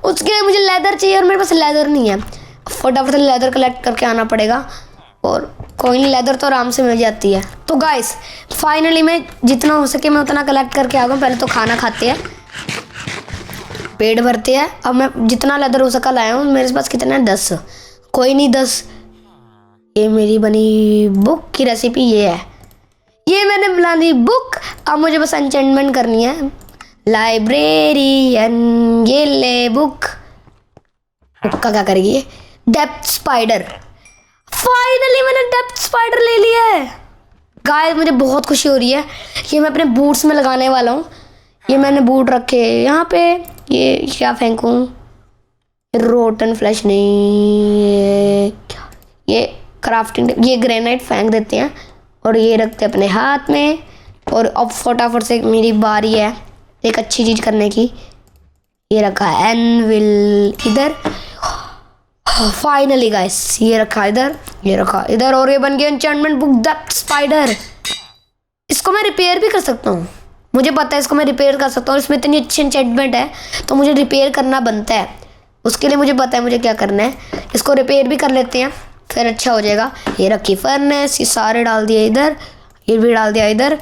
उसके लिए मुझे लेदर चाहिए और मेरे पास लेदर नहीं है। फटाफट से लेदर कलेक्ट करके आना पड़ेगा। और कोई नहीं, लेदर तो आराम से मिल जाती है। तो गाइस फाइनली मैं जितना हो सके मैं उतना कलेक्ट करके आ गया। पहले तो खाना खाते हैं, पेट भरते हैं। अब मैं जितना लेदर हो सका लाया हूँ। मेरे पास कितना है, 10। कोई नहीं 10। ये मेरी बनी बुक की रेसिपी ये है, ये मैंने बना ली बुक। अब मुझे बस एन्चेंटमेंट करनी है। लाइब्रेरियन, ये ले बुक का क्या करेगी, डेप्थ स्पाइडर। फाइनली मैंने डेप्थ स्पाइडर ले लिया है गाइस, मुझे बहुत खुशी हो रही है। ये मैं अपने बूट्स में लगाने वाला हूँ। ये मैंने बूट रखे यहाँ पे। ये क्या फेंकूँ, रोटन फ्लैश नहीं, ये क्राफ्टिंग, ये ग्रेनाइट फेंक देते हैं और ये रखते हैं अपने हाथ में। और अब फटाफट से मेरी बारी है एक अच्छी चीज़ करने की। ये रखा है एनविल इधर। फाइनली गाइस ये रखा इधर, ये रखा इधर। और ये बन गया एन्चेंटमेंट बुक डेप्थ स्पाइडर। इसको मैं रिपेयर भी कर सकता हूँ, मुझे पता है इसको मैं रिपेयर कर सकता हूँ। इसमें इतनी अच्छी एन्चेंटमेंट है तो मुझे रिपेयर करना बनता है। उसके लिए मुझे पता है मुझे क्या करना है। इसको रिपेयर भी कर लेते हैं फिर अच्छा हो जाएगा। ये रखी फर्नेस, ये सारे डाल दिए इधर, ये भी डाल दिया इधर।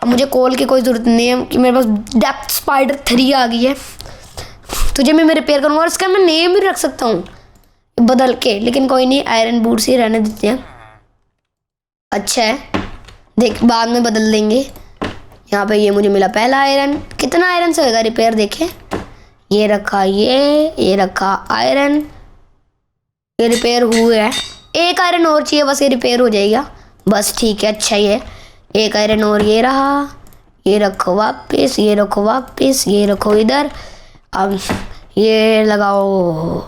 अब मुझे कोल की कोई ज़रूरत नहीं है कि मेरे पास डेप्थ स्पाइडर 3 आ गई है। तुझे मैं रिपेयर करूँगा और इसका मैं नेम भी रख सकता हूँ बदल के, लेकिन कोई नहीं, आयरन बूट से रहने देते हैं। अच्छा है, देख बाद में बदल देंगे। यहाँ पे ये मुझे मिला पहला आयरन। कितना आयरन से होगा रिपेयर, देखे। ये रखा ये रखा आयरन, ये रिपेयर हुए है। एक आयरन और चाहिए बस, ये रिपेयर हो जाएगा बस। ठीक है, अच्छा ही है। एक आयरन और ये रहा, ये रखो वापस, ये रखो वापस, ये रखो इधर। अब ये लगाओ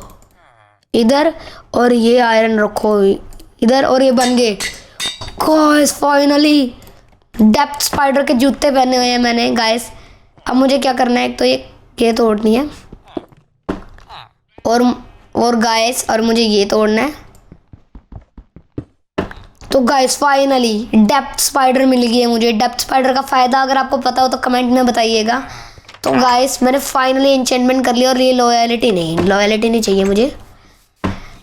इधर और ये आयरन रखो इधर और ये बन गए गाइस। फाइनली डेप्थ स्पाइडर के जूते पहने हुए हैं मैंने गाइस। अब मुझे क्या करना है, एक तो ये तोड़नी है और और गाइस और मुझे ये तोड़ना है। तो गाइस फाइनली डेप्थ स्पाइडर मिल गई है मुझे। डेप्थ स्पाइडर का फ़ायदा अगर आपको पता हो तो कमेंट में बताइएगा। तो गाइस मैंने फाइनली एन्चेंटमेंट कर लिया और ये लॉयलिटी नहीं चाहिए मुझे।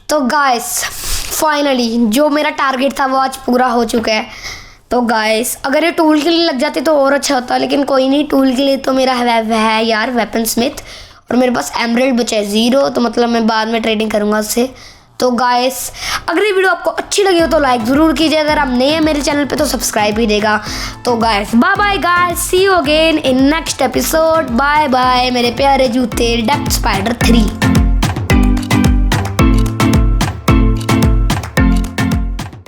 तो गाइस फाइनली जो मेरा टारगेट था वो आज पूरा हो चुका है। तो गाइस अगर ये टूल के लिए लग जाती तो और अच्छा होता, लेकिन कोई नहीं, टूल के लिए तो मेरा है यार वेपन स्मिथ, और मेरे पास एमरल्ड बचा है 0, तो मतलब मैं बाद में ट्रेडिंग करूँगा उससे। तो गाइस अगर ये वीडियो आपको अच्छी लगी हो तो लाइक ज़रूर कीजिए, अगर आप नए हैं मेरे चैनल पे तो सब्सक्राइब ही देगा। तो guys bye bye guys, see you again in next episode. Bye bye मेरे प्यारे जूते डेप्थ स्पाइडर 3।